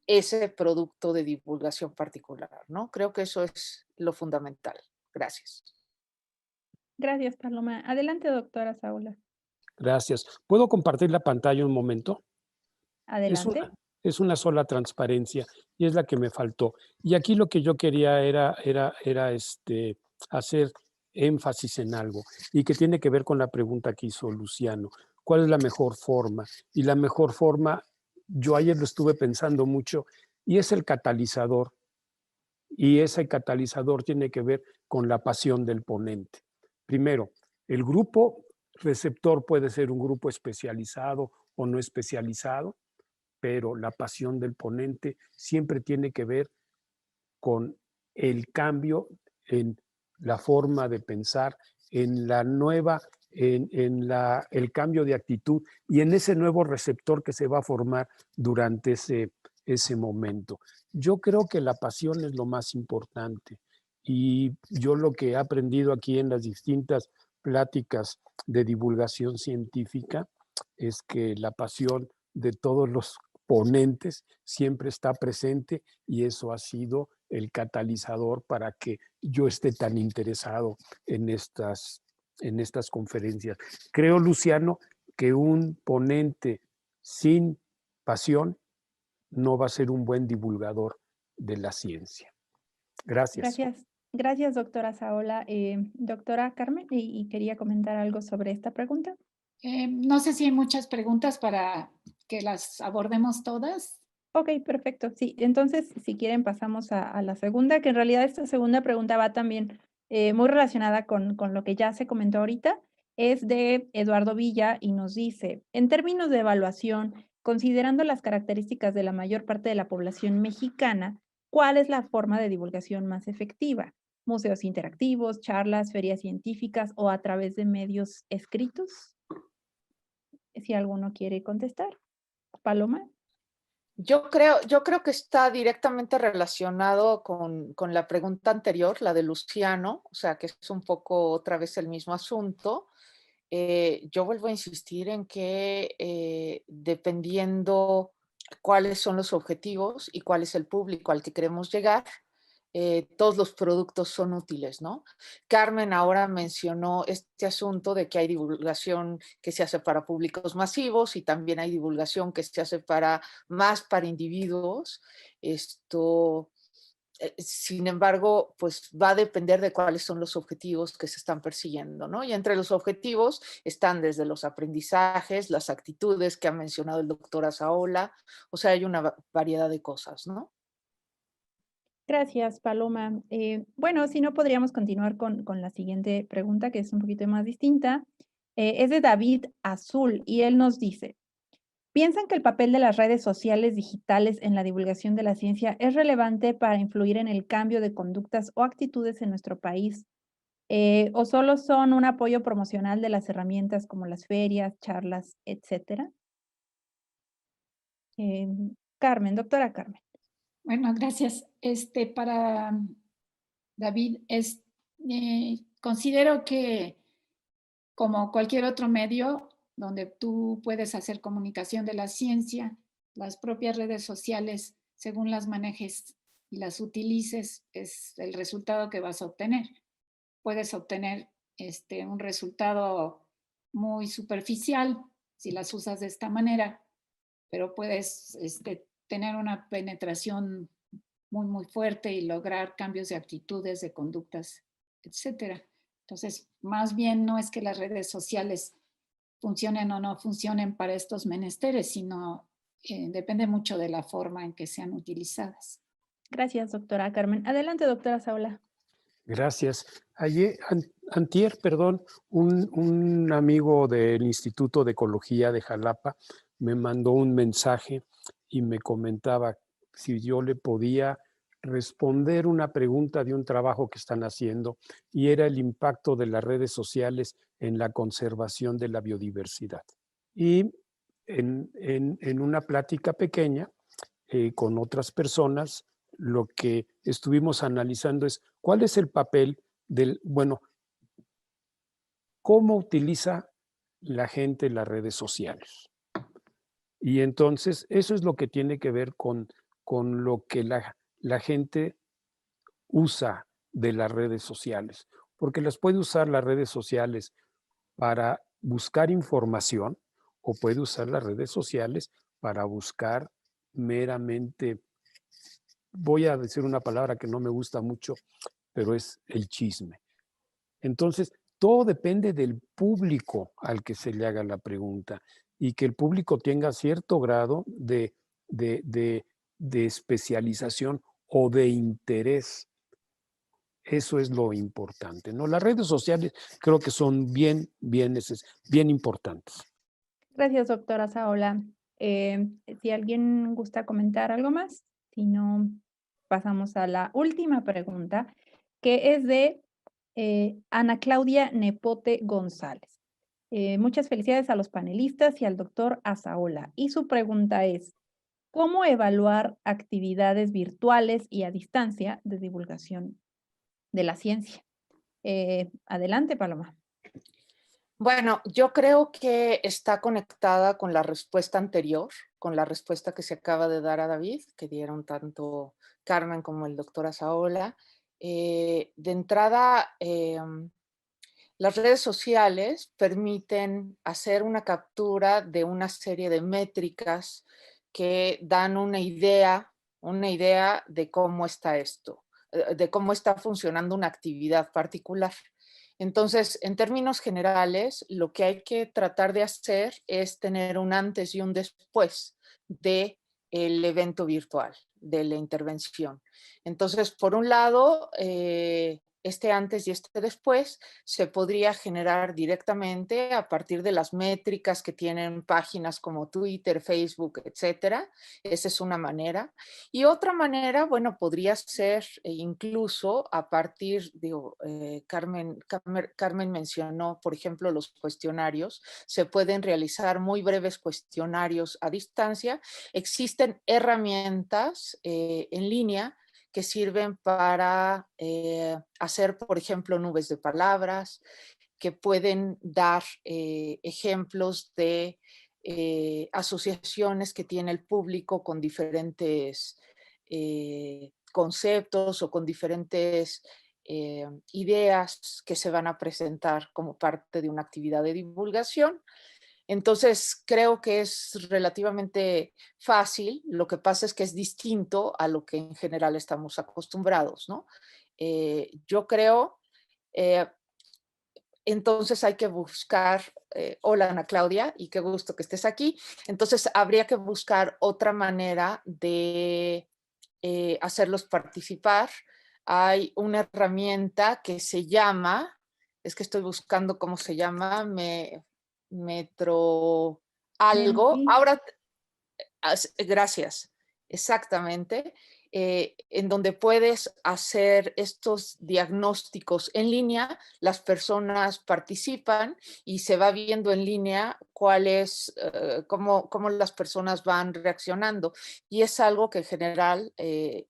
ese producto de divulgación particular, ¿no? Creo que eso es lo fundamental. Gracias. Gracias, Paloma. Adelante, doctora Saula. Gracias. ¿Puedo compartir la pantalla un momento? Es Adelante. una, es una sola transparencia y es la que me faltó. Y aquí lo que yo quería era hacer énfasis en algo y que tiene que ver con la pregunta que hizo Luciano. ¿Cuál es la mejor forma? Y la mejor forma, yo ayer lo estuve pensando mucho, y es el catalizador. Y ese catalizador tiene que ver con la pasión del ponente. Primero, el grupo receptor puede ser un grupo especializado o no especializado, pero la pasión del ponente siempre tiene que ver con el cambio en la forma de pensar, en la nueva, el cambio de actitud y en ese nuevo receptor que se va a formar durante ese momento. Yo creo que la pasión es lo más importante y yo lo que he aprendido aquí en las distintas pláticas de divulgación científica es que la pasión de todos los ponentes siempre está presente y eso ha sido el catalizador para que yo esté tan interesado en estas conferencias. Creo, Luciano, que un ponente sin pasión no va a ser un buen divulgador de la ciencia. Gracias. Gracias. Gracias, doctora Saola. Doctora Carmen, y quería comentar algo sobre esta pregunta. No sé si hay muchas preguntas para que las abordemos todas. Ok, perfecto. Sí, entonces, si quieren, pasamos a la segunda, que en realidad esta segunda pregunta va también muy relacionada con lo que ya se comentó ahorita. Es de Eduardo Villa y nos dice, en términos de evaluación, considerando las características de la mayor parte de la población mexicana, ¿cuál es la forma de divulgación más efectiva? ¿Museos interactivos, charlas, ferias científicas o a través de medios escritos? Si alguno quiere contestar. Paloma. Yo creo que está directamente relacionado con la pregunta anterior, la de Luciano, o sea, que es un poco otra vez el mismo asunto. Yo vuelvo a insistir en que dependiendo cuáles son los objetivos y cuál es el público al que queremos llegar, todos los productos son útiles, ¿no? Carmen ahora mencionó este asunto de que hay divulgación que se hace para públicos masivos y también hay divulgación que se hace más para individuos. Sin embargo, pues va a depender de cuáles son los objetivos que se están persiguiendo, ¿no? Y entre los objetivos están desde los aprendizajes, las actitudes que ha mencionado el doctor Azaola, o sea, hay una variedad de cosas, ¿no? Gracias, Paloma. Bueno, si no, podríamos continuar con la siguiente pregunta, que es un poquito más distinta. Es de David Azul y él nos dice, ¿piensan que el papel de las redes sociales digitales en la divulgación de la ciencia es relevante para influir en el cambio de conductas o actitudes en nuestro país? ¿O solo son un apoyo promocional de las herramientas como las ferias, charlas, etcétera? Carmen, doctora Carmen. Bueno, gracias. Para David, considero que como cualquier otro medio donde tú puedes hacer comunicación de la ciencia, las propias redes sociales, según las manejes y las utilices, es el resultado que vas a obtener. Puedes obtener un resultado muy superficial si las usas de esta manera, pero puedes tener una penetración muy, muy fuerte y lograr cambios de actitudes, de conductas, etcétera. Entonces, más bien no es que las redes sociales funcionen o no funcionen para estos menesteres, sino depende mucho de la forma en que sean utilizadas. Gracias, doctora Carmen. Adelante, doctora Saula. Gracias. Ayer, antier, perdón, un amigo del Instituto de Ecología de Jalapa me mandó un mensaje y me comentaba si yo le podía responder una pregunta de un trabajo que están haciendo, y era el impacto de las redes sociales en la conservación de la biodiversidad. Y en una plática pequeña con otras personas, lo que estuvimos analizando es cuál es el papel bueno, cómo utiliza la gente las redes sociales. Y entonces eso es lo que tiene que ver con lo que la gente usa de las redes sociales, porque las puede usar las redes sociales para buscar información o puede usar las redes sociales para buscar meramente, voy a decir una palabra que no me gusta mucho, pero es el chisme. Entonces, todo depende del público al que se le haga la pregunta y que el público tenga cierto grado de especialización o de interés. Eso es lo importante, ¿no? Las redes sociales creo que son bien importantes. Gracias, doctora Saola. Si alguien gusta comentar algo más, si no, pasamos a la última pregunta, que es de Ana Claudia Nepote González. Muchas felicidades a los panelistas y al doctor Azaola. Y su pregunta es, ¿cómo evaluar actividades virtuales y a distancia de divulgación de la ciencia? Adelante, Paloma. Bueno, yo creo que está conectada con la respuesta anterior, con la respuesta que se acaba de dar a David, que dieron tanto Carmen como el doctor Azaola. De entrada, las redes sociales permiten hacer una captura de una serie de métricas que dan una idea de cómo está esto, de cómo está funcionando una actividad particular. Entonces, en términos generales, lo que hay que tratar de hacer es tener un antes y un después del evento virtual, de la intervención. Entonces, por un lado, este antes y este después se podría generar directamente a partir de las métricas que tienen páginas como Twitter, Facebook, etcétera. Esa es una manera. Y otra manera, bueno, podría ser incluso a partir, digo, Carmen mencionó, por ejemplo, los cuestionarios. Se pueden realizar muy breves cuestionarios a distancia. Existen herramientas en línea que sirven para hacer, por ejemplo, nubes de palabras, que pueden dar ejemplos de asociaciones que tiene el público con diferentes conceptos o con diferentes ideas que se van a presentar como parte de una actividad de divulgación. Entonces, creo que es relativamente fácil. Lo que pasa es que es distinto a lo que en general estamos acostumbrados, ¿no? Yo creo, eh, entonces hay que buscar, hola Ana Claudia, y qué gusto que estés aquí. Entonces, habría que buscar otra manera de hacerlos participar. Hay una herramienta que se llama, es que estoy buscando cómo se llama, Metro algo. Menti. Ahora, gracias, exactamente, en donde puedes hacer estos diagnósticos en línea, las personas participan y se va viendo en línea cómo las personas van reaccionando. Y es algo que en general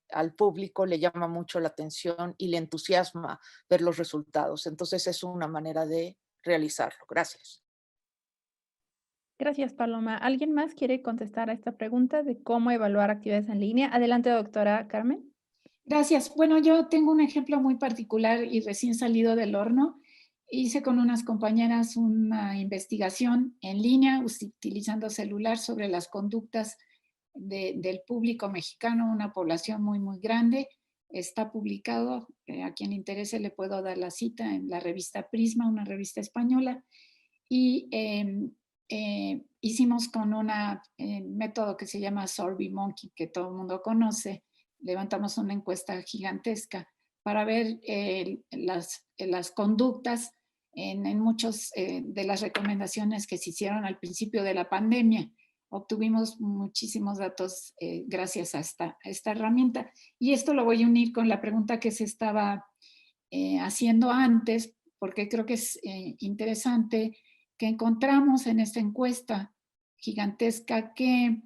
al público le llama mucho la atención y le entusiasma ver los resultados. Entonces es una manera de realizarlo. Gracias. Gracias, Paloma. ¿Alguien más quiere contestar a esta pregunta de cómo evaluar actividades en línea? Adelante, doctora Carmen. Gracias. Bueno, yo tengo un ejemplo muy particular y recién salido del horno. Hice con unas compañeras una investigación en línea utilizando celular sobre las conductas del público mexicano, una población muy, muy grande. Está publicado, a quien le interese le puedo dar la cita en la revista Prisma, una revista española. Y hicimos con un método que se llama SurveyMonkey, que todo el mundo conoce, levantamos una encuesta gigantesca para ver las conductas en muchos de las recomendaciones que se hicieron al principio de la pandemia. Obtuvimos muchísimos datos gracias a esta herramienta. Y esto lo voy a unir con la pregunta que se estaba haciendo antes, porque creo que es interesante que encontramos en esta encuesta gigantesca que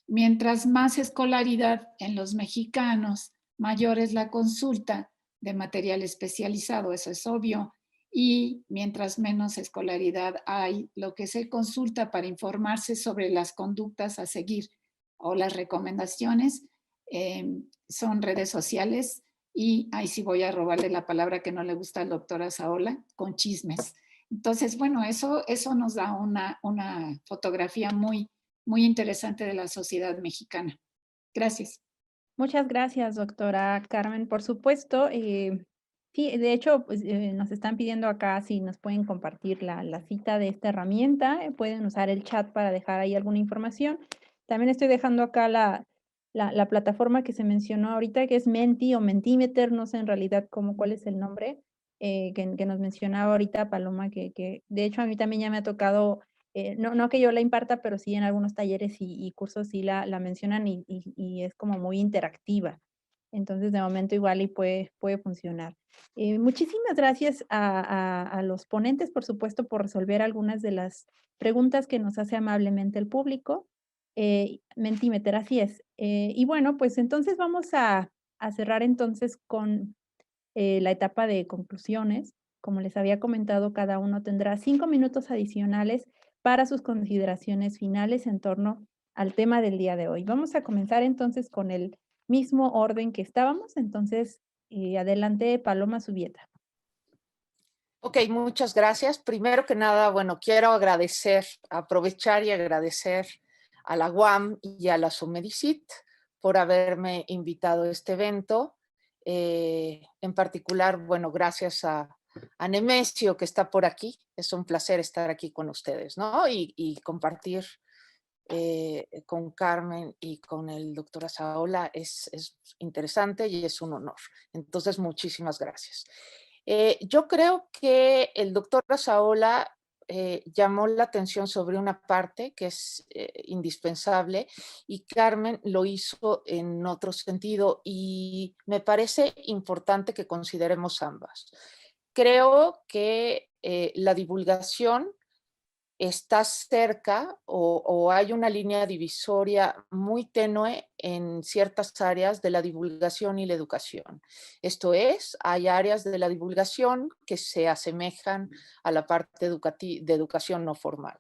mientras más escolaridad en los mexicanos, mayor es la consulta de material especializado, eso es obvio, y mientras menos escolaridad hay, lo que se consulta para informarse sobre las conductas a seguir o las recomendaciones son redes sociales, y ahí sí voy a robarle la palabra que no le gusta al doctor Azaola, con chismes. Entonces, bueno, eso nos da una fotografía muy, muy interesante de la sociedad mexicana. Gracias. Muchas gracias, doctora Carmen. Por supuesto, sí, de hecho, pues, nos están pidiendo acá si nos pueden compartir la cita de esta herramienta. Pueden usar el chat para dejar ahí alguna información. También estoy dejando acá la plataforma que se mencionó ahorita, que es Menti o Mentimeter, no sé en realidad cuál es el nombre, que nos mencionaba ahorita Paloma, que de hecho a mí también ya me ha tocado no que yo la imparta, pero sí en algunos talleres y cursos sí la mencionan y es como muy interactiva. Entonces, de momento igual y puede funcionar. Muchísimas gracias a los ponentes, por supuesto, por resolver algunas de las preguntas que nos hace amablemente el público. Mentimeter, así es. Y bueno, pues entonces vamos a cerrar entonces con la etapa de conclusiones. Como les había comentado, cada uno tendrá 5 minutos adicionales para sus consideraciones finales en torno al tema del día de hoy. Vamos a comenzar entonces con el mismo orden que estábamos. Entonces, adelante, Paloma Zubieta. Ok, muchas gracias. Primero que nada, bueno, quiero aprovechar y agradecer a la UAM y a la SUMEDICIT por haberme invitado a este evento. En particular, bueno, gracias a Nemesio, que está por aquí. Es un placer estar aquí con ustedes, ¿no? Y compartir con Carmen y con el doctor Azaola es interesante y es un honor. Entonces, muchísimas gracias. Yo creo que el doctor Azaola llamó la atención sobre una parte que es indispensable y Carmen lo hizo en otro sentido y me parece importante que consideremos ambas. Creo que la divulgación está cerca o hay una línea divisoria muy tenue en ciertas áreas de la divulgación y la educación. Esto es, hay áreas de la divulgación que se asemejan a la parte de educación no formal.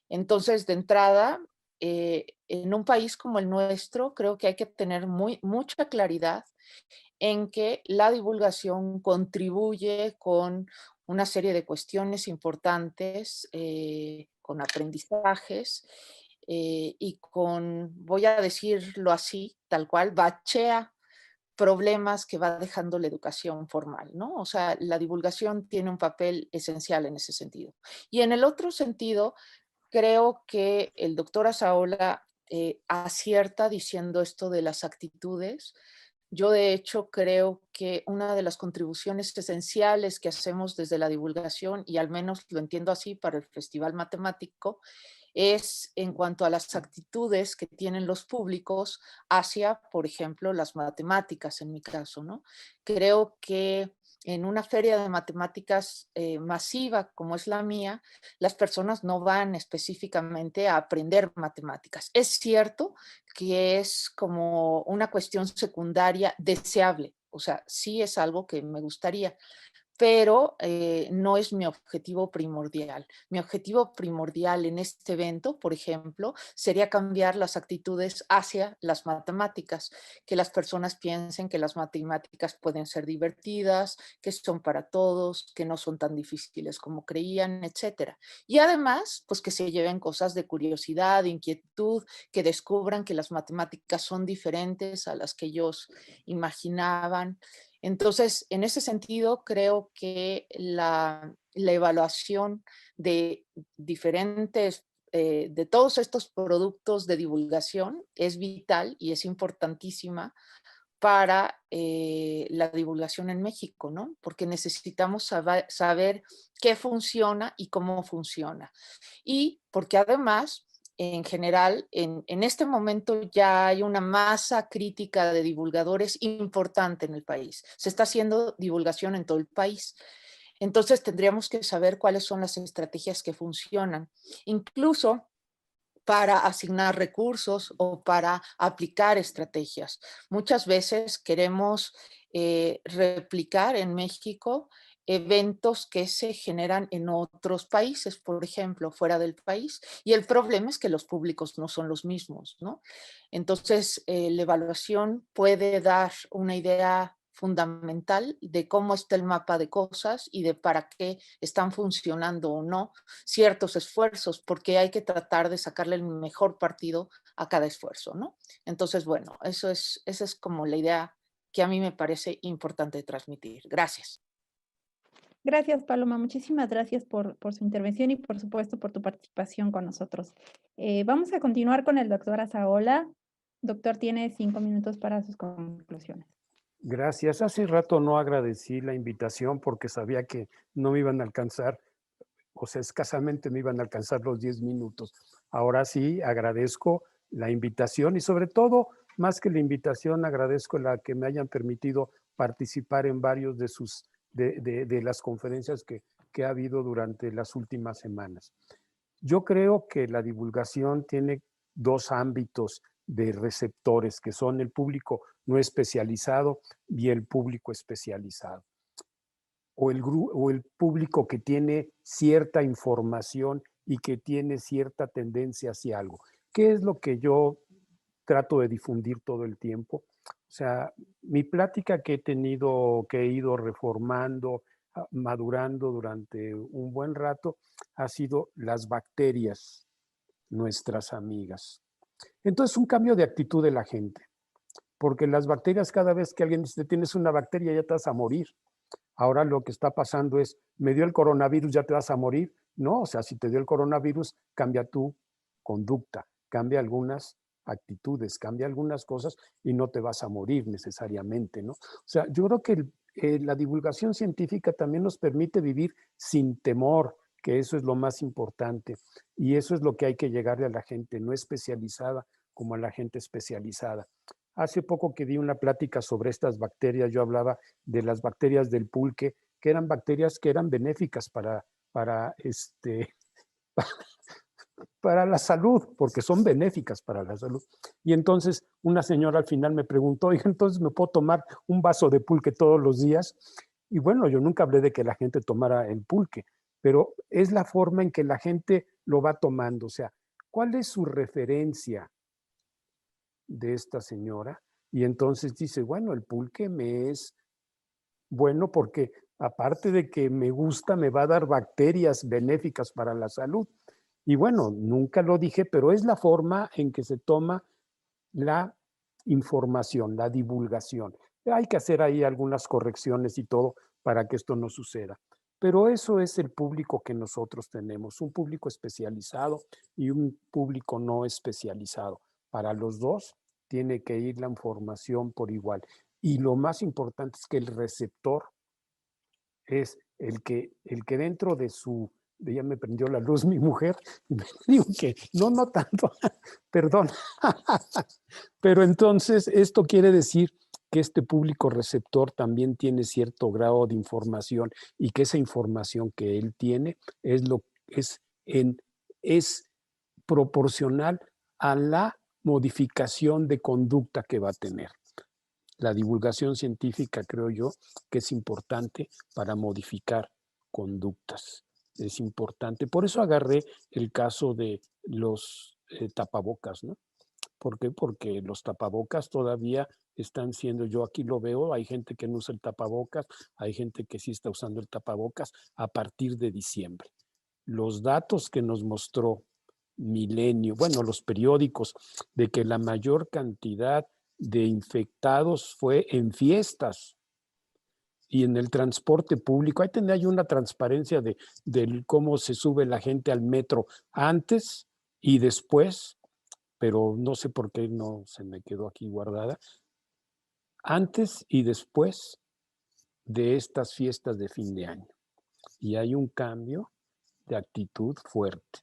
Entonces, de entrada, en un país como el nuestro, creo que hay que tener mucha claridad en que la divulgación contribuye con una serie de cuestiones importantes, con aprendizajes y con, voy a decirlo así, tal cual, bachea problemas que va dejando la educación formal, ¿no? O sea, la divulgación tiene un papel esencial en ese sentido. Y en el otro sentido, creo que el doctor Azaola acierta diciendo esto de las actitudes. Yo, de hecho, creo que una de las contribuciones esenciales que hacemos desde la divulgación, y al menos lo entiendo así para el Festival Matemático, es en cuanto a las actitudes que tienen los públicos hacia, por ejemplo, las matemáticas, en mi caso, ¿no? Creo que en una feria de matemáticas masiva como es la mía, las personas no van específicamente a aprender matemáticas. Es cierto que es como una cuestión secundaria deseable, o sea, sí es algo que me gustaría, pero no es mi objetivo primordial. Mi objetivo primordial en este evento, por ejemplo, sería cambiar las actitudes hacia las matemáticas, que las personas piensen que las matemáticas pueden ser divertidas, que son para todos, que no son tan difíciles como creían, etc. Y además, pues que se lleven cosas de curiosidad, de inquietud, que descubran que las matemáticas son diferentes a las que ellos imaginaban. Entonces, en ese sentido, creo que la evaluación de diferentes, de todos estos productos de divulgación es vital y es importantísima para la divulgación en México, ¿no? Porque necesitamos saber qué funciona y cómo funciona. Y porque además, en general, en este momento ya hay una masa crítica de divulgadores importante en el país. Se está haciendo divulgación en todo el país. Entonces tendríamos que saber cuáles son las estrategias que funcionan. Incluso para asignar recursos o para aplicar estrategias. Muchas veces queremos replicar en México eventos que se generan en otros países, por ejemplo, fuera del país, y el problema es que los públicos no son los mismos, ¿no? Entonces, la evaluación puede dar una idea fundamental de cómo está el mapa de cosas y de para qué están funcionando o no ciertos esfuerzos, porque hay que tratar de sacarle el mejor partido a cada esfuerzo, ¿no? Entonces, bueno, esa es como la idea que a mí me parece importante transmitir. Gracias. Gracias, Paloma. Muchísimas gracias por su intervención y, por supuesto, por tu participación con nosotros. Vamos a continuar con el doctor Azaola. Doctor, tiene 5 minutos para sus conclusiones. Gracias. Hace rato no agradecí la invitación porque sabía que no me iban a alcanzar, o sea, escasamente me iban a alcanzar los 10 minutos. Ahora sí, agradezco la invitación y sobre todo, más que la invitación, agradezco la que me hayan permitido participar en varios de las conferencias que ha habido durante las últimas semanas. Yo creo que la divulgación tiene dos ámbitos de receptores, que son el público no especializado y el público especializado. O el público que tiene cierta información y que tiene cierta tendencia hacia algo. ¿Qué es lo que yo trato de difundir todo el tiempo? O sea, mi plática que he tenido, que he ido reformando, madurando durante un buen rato, ha sido las bacterias, nuestras amigas. Entonces, un cambio de actitud de la gente, porque las bacterias, cada vez que alguien dice, tienes una bacteria, ya te vas a morir. Ahora lo que está pasando es, me dio el coronavirus, ya te vas a morir. No, o sea, si te dio el coronavirus, cambia tu conducta, cambia algunas actitudes, cambia algunas cosas y no te vas a morir necesariamente, ¿no? O sea, yo creo que la divulgación científica también nos permite vivir sin temor, que eso es lo más importante. Y eso es lo que hay que llegarle a la gente no especializada como a la gente especializada. Hace poco que di una plática sobre estas bacterias, yo hablaba de las bacterias del pulque, que eran bacterias que eran benéficas para la salud, porque son benéficas para la salud. Y entonces una señora al final me preguntó, oiga, entonces ¿me puedo tomar un vaso de pulque todos los días? Y bueno, yo nunca hablé de que la gente tomara el pulque, pero es la forma en que la gente lo va tomando. O sea, ¿cuál es su referencia de esta señora? Y entonces dice, bueno, el pulque me es bueno porque aparte de que me gusta, me va a dar bacterias benéficas para la salud. Y bueno, nunca lo dije, pero es la forma en que se toma la información, la divulgación. Hay que hacer ahí algunas correcciones y todo para que esto no suceda. Pero eso es el público que nosotros tenemos, un público especializado y un público no especializado. Para los dos tiene que ir la información por igual. Y lo más importante es que el receptor es el que dentro de su, ya me prendió la luz mi mujer, y me digo que no tanto, perdón, pero entonces esto quiere decir que este público receptor también tiene cierto grado de información y que esa información que él tiene es proporcional a la modificación de conducta que va a tener. La divulgación científica, creo yo, que es importante para modificar conductas. Es importante. Por eso agarré el caso de los tapabocas, ¿no? ¿Por qué? Porque los tapabocas todavía están siendo, yo aquí lo veo, hay gente que no usa el tapabocas, hay gente que sí está usando el tapabocas a partir de diciembre. Los datos que nos mostró Milenio, bueno, los periódicos, de que la mayor cantidad de infectados fue en fiestas y en el transporte público. Ahí tenía una transparencia de cómo se sube la gente al metro antes y después, pero no sé por qué no se me quedó aquí guardada. antes y después de estas fiestas de fin de año. Y hay un cambio de actitud fuerte.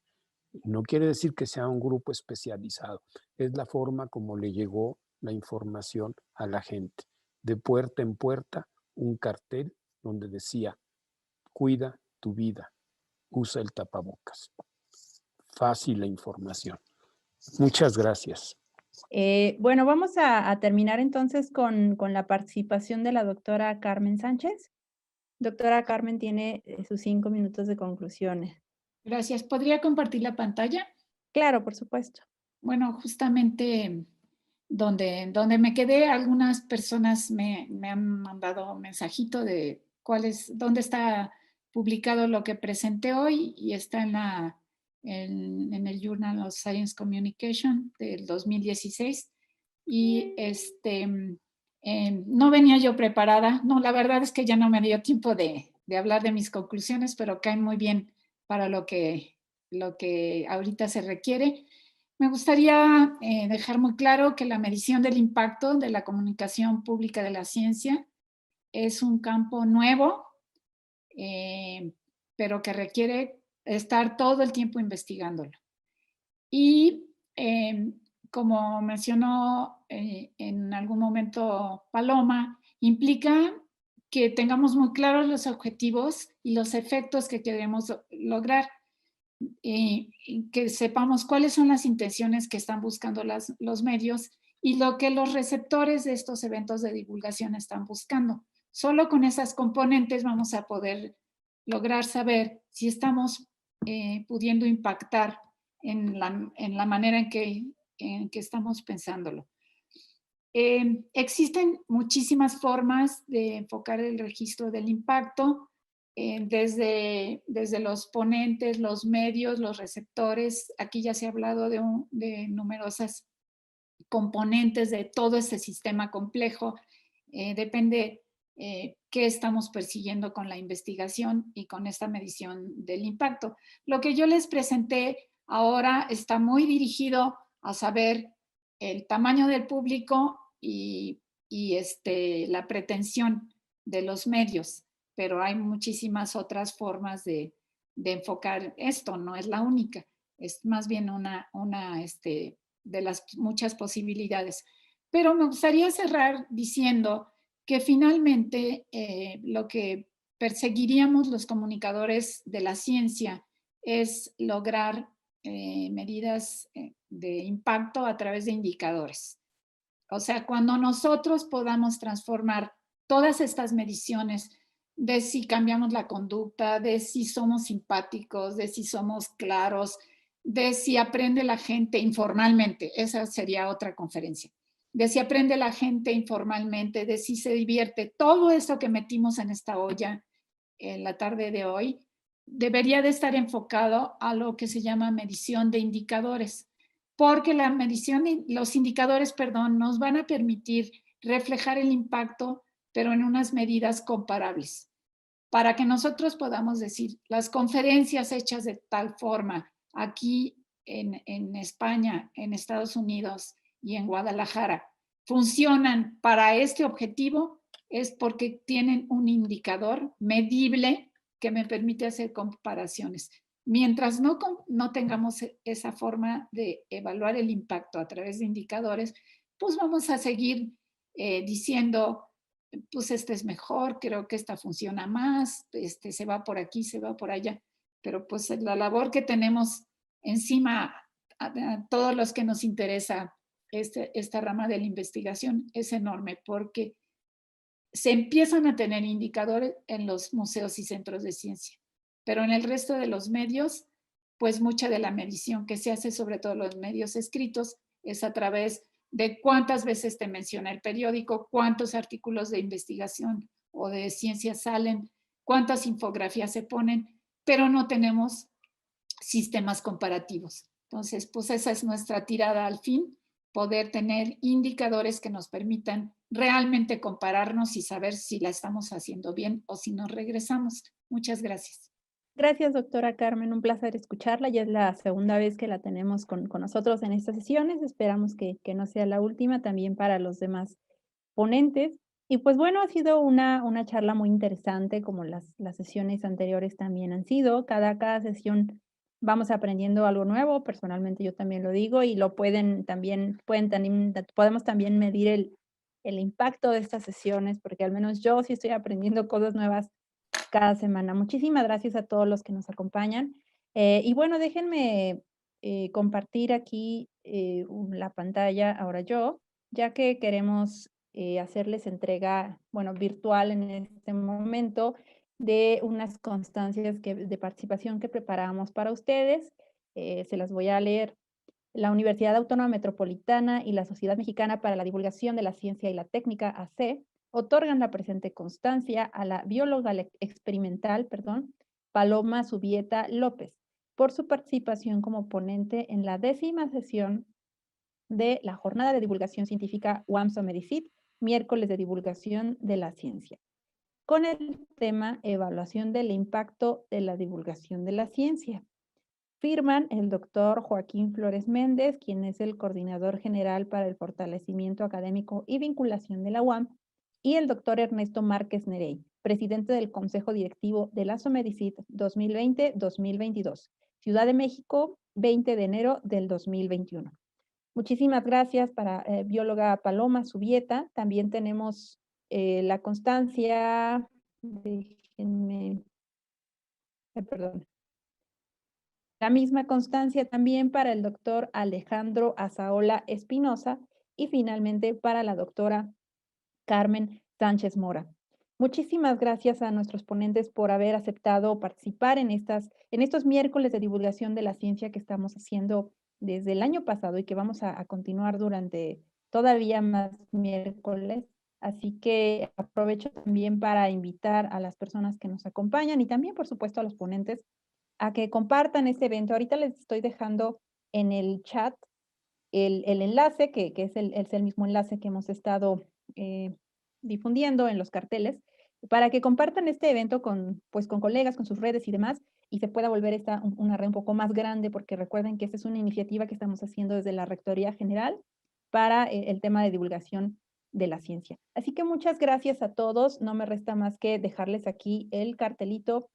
No quiere decir que sea un grupo especializado, es la forma como le llegó la información a la gente. De puerta en puerta, un cartel donde decía, cuida tu vida, usa el tapabocas. Fácil la información. Muchas gracias. Bueno, vamos a terminar entonces con la participación de la doctora Carmen Sánchez. Doctora Carmen tiene sus 5 minutos de conclusiones. Gracias. ¿Podría compartir la pantalla? Claro, por supuesto. Bueno, justamente donde me quedé, algunas personas me han mandado un mensajito de dónde está publicado lo que presenté hoy, y está en el Journal of Science Communication del 2016. Y no venía yo preparada. No, la verdad es que ya no me dio tiempo de hablar de mis conclusiones, pero caen muy bien para lo que ahorita se requiere. Me gustaría dejar muy claro que la medición del impacto de la comunicación pública de la ciencia es un campo nuevo, pero que requiere estar todo el tiempo investigándolo. Y como mencionó en algún momento Paloma, implica que tengamos muy claros los objetivos y los efectos que queremos lograr. Que sepamos cuáles son las intenciones que están buscando los medios y lo que los receptores de estos eventos de divulgación están buscando. Solo con esas componentes vamos a poder lograr saber si estamos pudiendo impactar en la manera en que estamos pensándolo. Existen muchísimas formas de enfocar el registro del impacto. Desde los ponentes, los medios, los receptores. Aquí ya se ha hablado de numerosas componentes de todo este sistema complejo. Depende qué estamos persiguiendo con la investigación y con esta medición del impacto. Lo que yo les presenté ahora está muy dirigido a saber el tamaño del público y la pretensión de los medios, pero hay muchísimas otras formas de enfocar esto, no es la única, es más bien una de las muchas posibilidades. Pero me gustaría cerrar diciendo que finalmente lo que perseguiríamos los comunicadores de la ciencia es lograr medidas de impacto a través de indicadores. O sea, cuando nosotros podamos transformar todas estas mediciones de si cambiamos la conducta, de si somos simpáticos, de si somos claros, de si aprende la gente informalmente, esa sería otra conferencia, de si aprende la gente informalmente, de si se divierte, todo eso que metimos en esta olla en la tarde de hoy, debería de estar enfocado a lo que se llama medición de indicadores, porque la medición, los indicadores, perdón, nos van a permitir reflejar el impacto, pero en unas medidas comparables, para que nosotros podamos decir, las conferencias hechas de tal forma aquí en España, en Estados Unidos y en Guadalajara, funcionan para este objetivo, es porque tienen un indicador medible que me permite hacer comparaciones. Mientras no tengamos esa forma de evaluar el impacto a través de indicadores, pues vamos a seguir diciendo, pues este es mejor, creo que esta funciona más, se va por aquí, se va por allá, pero pues la labor que tenemos encima a todos los que nos interesa esta rama de la investigación es enorme, porque se empiezan a tener indicadores en los museos y centros de ciencia, pero en el resto de los medios, pues mucha de la medición que se hace, sobre todo los medios escritos, es a través de cuántas veces te menciona el periódico, cuántos artículos de investigación o de ciencia salen, cuántas infografías se ponen, pero no tenemos sistemas comparativos. Entonces, pues esa es nuestra tirada al fin, poder tener indicadores que nos permitan realmente compararnos y saber si la estamos haciendo bien o si nos regresamos. Muchas gracias. Gracias, doctora Carmen. Un placer escucharla. Ya es la segunda vez que la tenemos con nosotros en estas sesiones. Esperamos que no sea la última también para los demás ponentes. Y pues bueno, ha sido una charla muy interesante, como las sesiones anteriores también han sido. Cada sesión vamos aprendiendo algo nuevo, personalmente yo también lo digo, y lo pueden también podemos también medir el impacto de estas sesiones, porque al menos yo sí estoy aprendiendo cosas nuevas cada semana. Muchísimas gracias a todos los que nos acompañan. Y bueno, déjenme compartir aquí la pantalla ahora yo, ya que queremos hacerles entrega, bueno, virtual en este momento de unas constancias de participación que preparamos para ustedes. Se las voy a leer. La Universidad Autónoma Metropolitana y la Sociedad Mexicana para la Divulgación de la Ciencia y la Técnica, AC, otorgan la presente constancia a la bióloga experimental, Paloma Zubieta López, por su participación como ponente en la 10ª sesión de la Jornada de Divulgación Científica UAMSO Medicit, miércoles de divulgación de la ciencia, con el tema Evaluación del impacto de la divulgación de la ciencia. Firman el doctor Joaquín Flores Méndez, quien es el coordinador general para el fortalecimiento académico y vinculación de la UAM, y el doctor Ernesto Márquez Nerey, presidente del Consejo Directivo de la SOMEDICIT 2020-2022, Ciudad de México, 20 de enero del 2021. Muchísimas gracias para bióloga Paloma Zubieta. También tenemos la constancia, déjenme, perdón. La misma constancia también para el doctor Alejandro Azaola Espinosa y finalmente para la doctora Carmen Sánchez Mora. Muchísimas gracias a nuestros ponentes por haber aceptado participar en estos miércoles de divulgación de la ciencia que estamos haciendo desde el año pasado y que vamos a continuar durante todavía más miércoles. Así que aprovecho también para invitar a las personas que nos acompañan y también, por supuesto, a los ponentes a que compartan este evento. Ahorita les estoy dejando en el chat el enlace, que es el mismo enlace que hemos estado difundiendo en los carteles, para que compartan este evento con colegas, con sus redes y demás, y se pueda volver una red un poco más grande, porque recuerden que esta es una iniciativa que estamos haciendo desde la Rectoría General para el tema de divulgación de la ciencia. Así que muchas gracias a todos. No me resta más que dejarles aquí el cartelito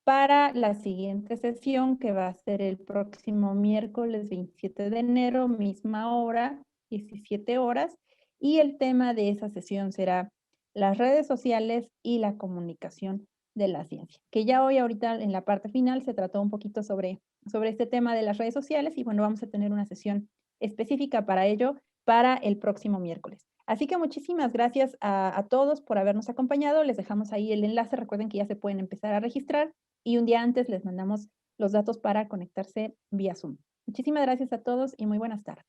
para la siguiente sesión, que va a ser el próximo miércoles 27 de enero, misma hora, 17 horas, y el tema de esa sesión será las redes sociales y la comunicación de la ciencia, que ya hoy ahorita en la parte final se trató un poquito sobre este tema de las redes sociales y bueno, vamos a tener una sesión específica para ello para el próximo miércoles. Así que muchísimas gracias a todos por habernos acompañado. Les dejamos ahí el enlace. Recuerden que ya se pueden empezar a registrar y un día antes les mandamos los datos para conectarse vía Zoom. Muchísimas gracias a todos y muy buenas tardes.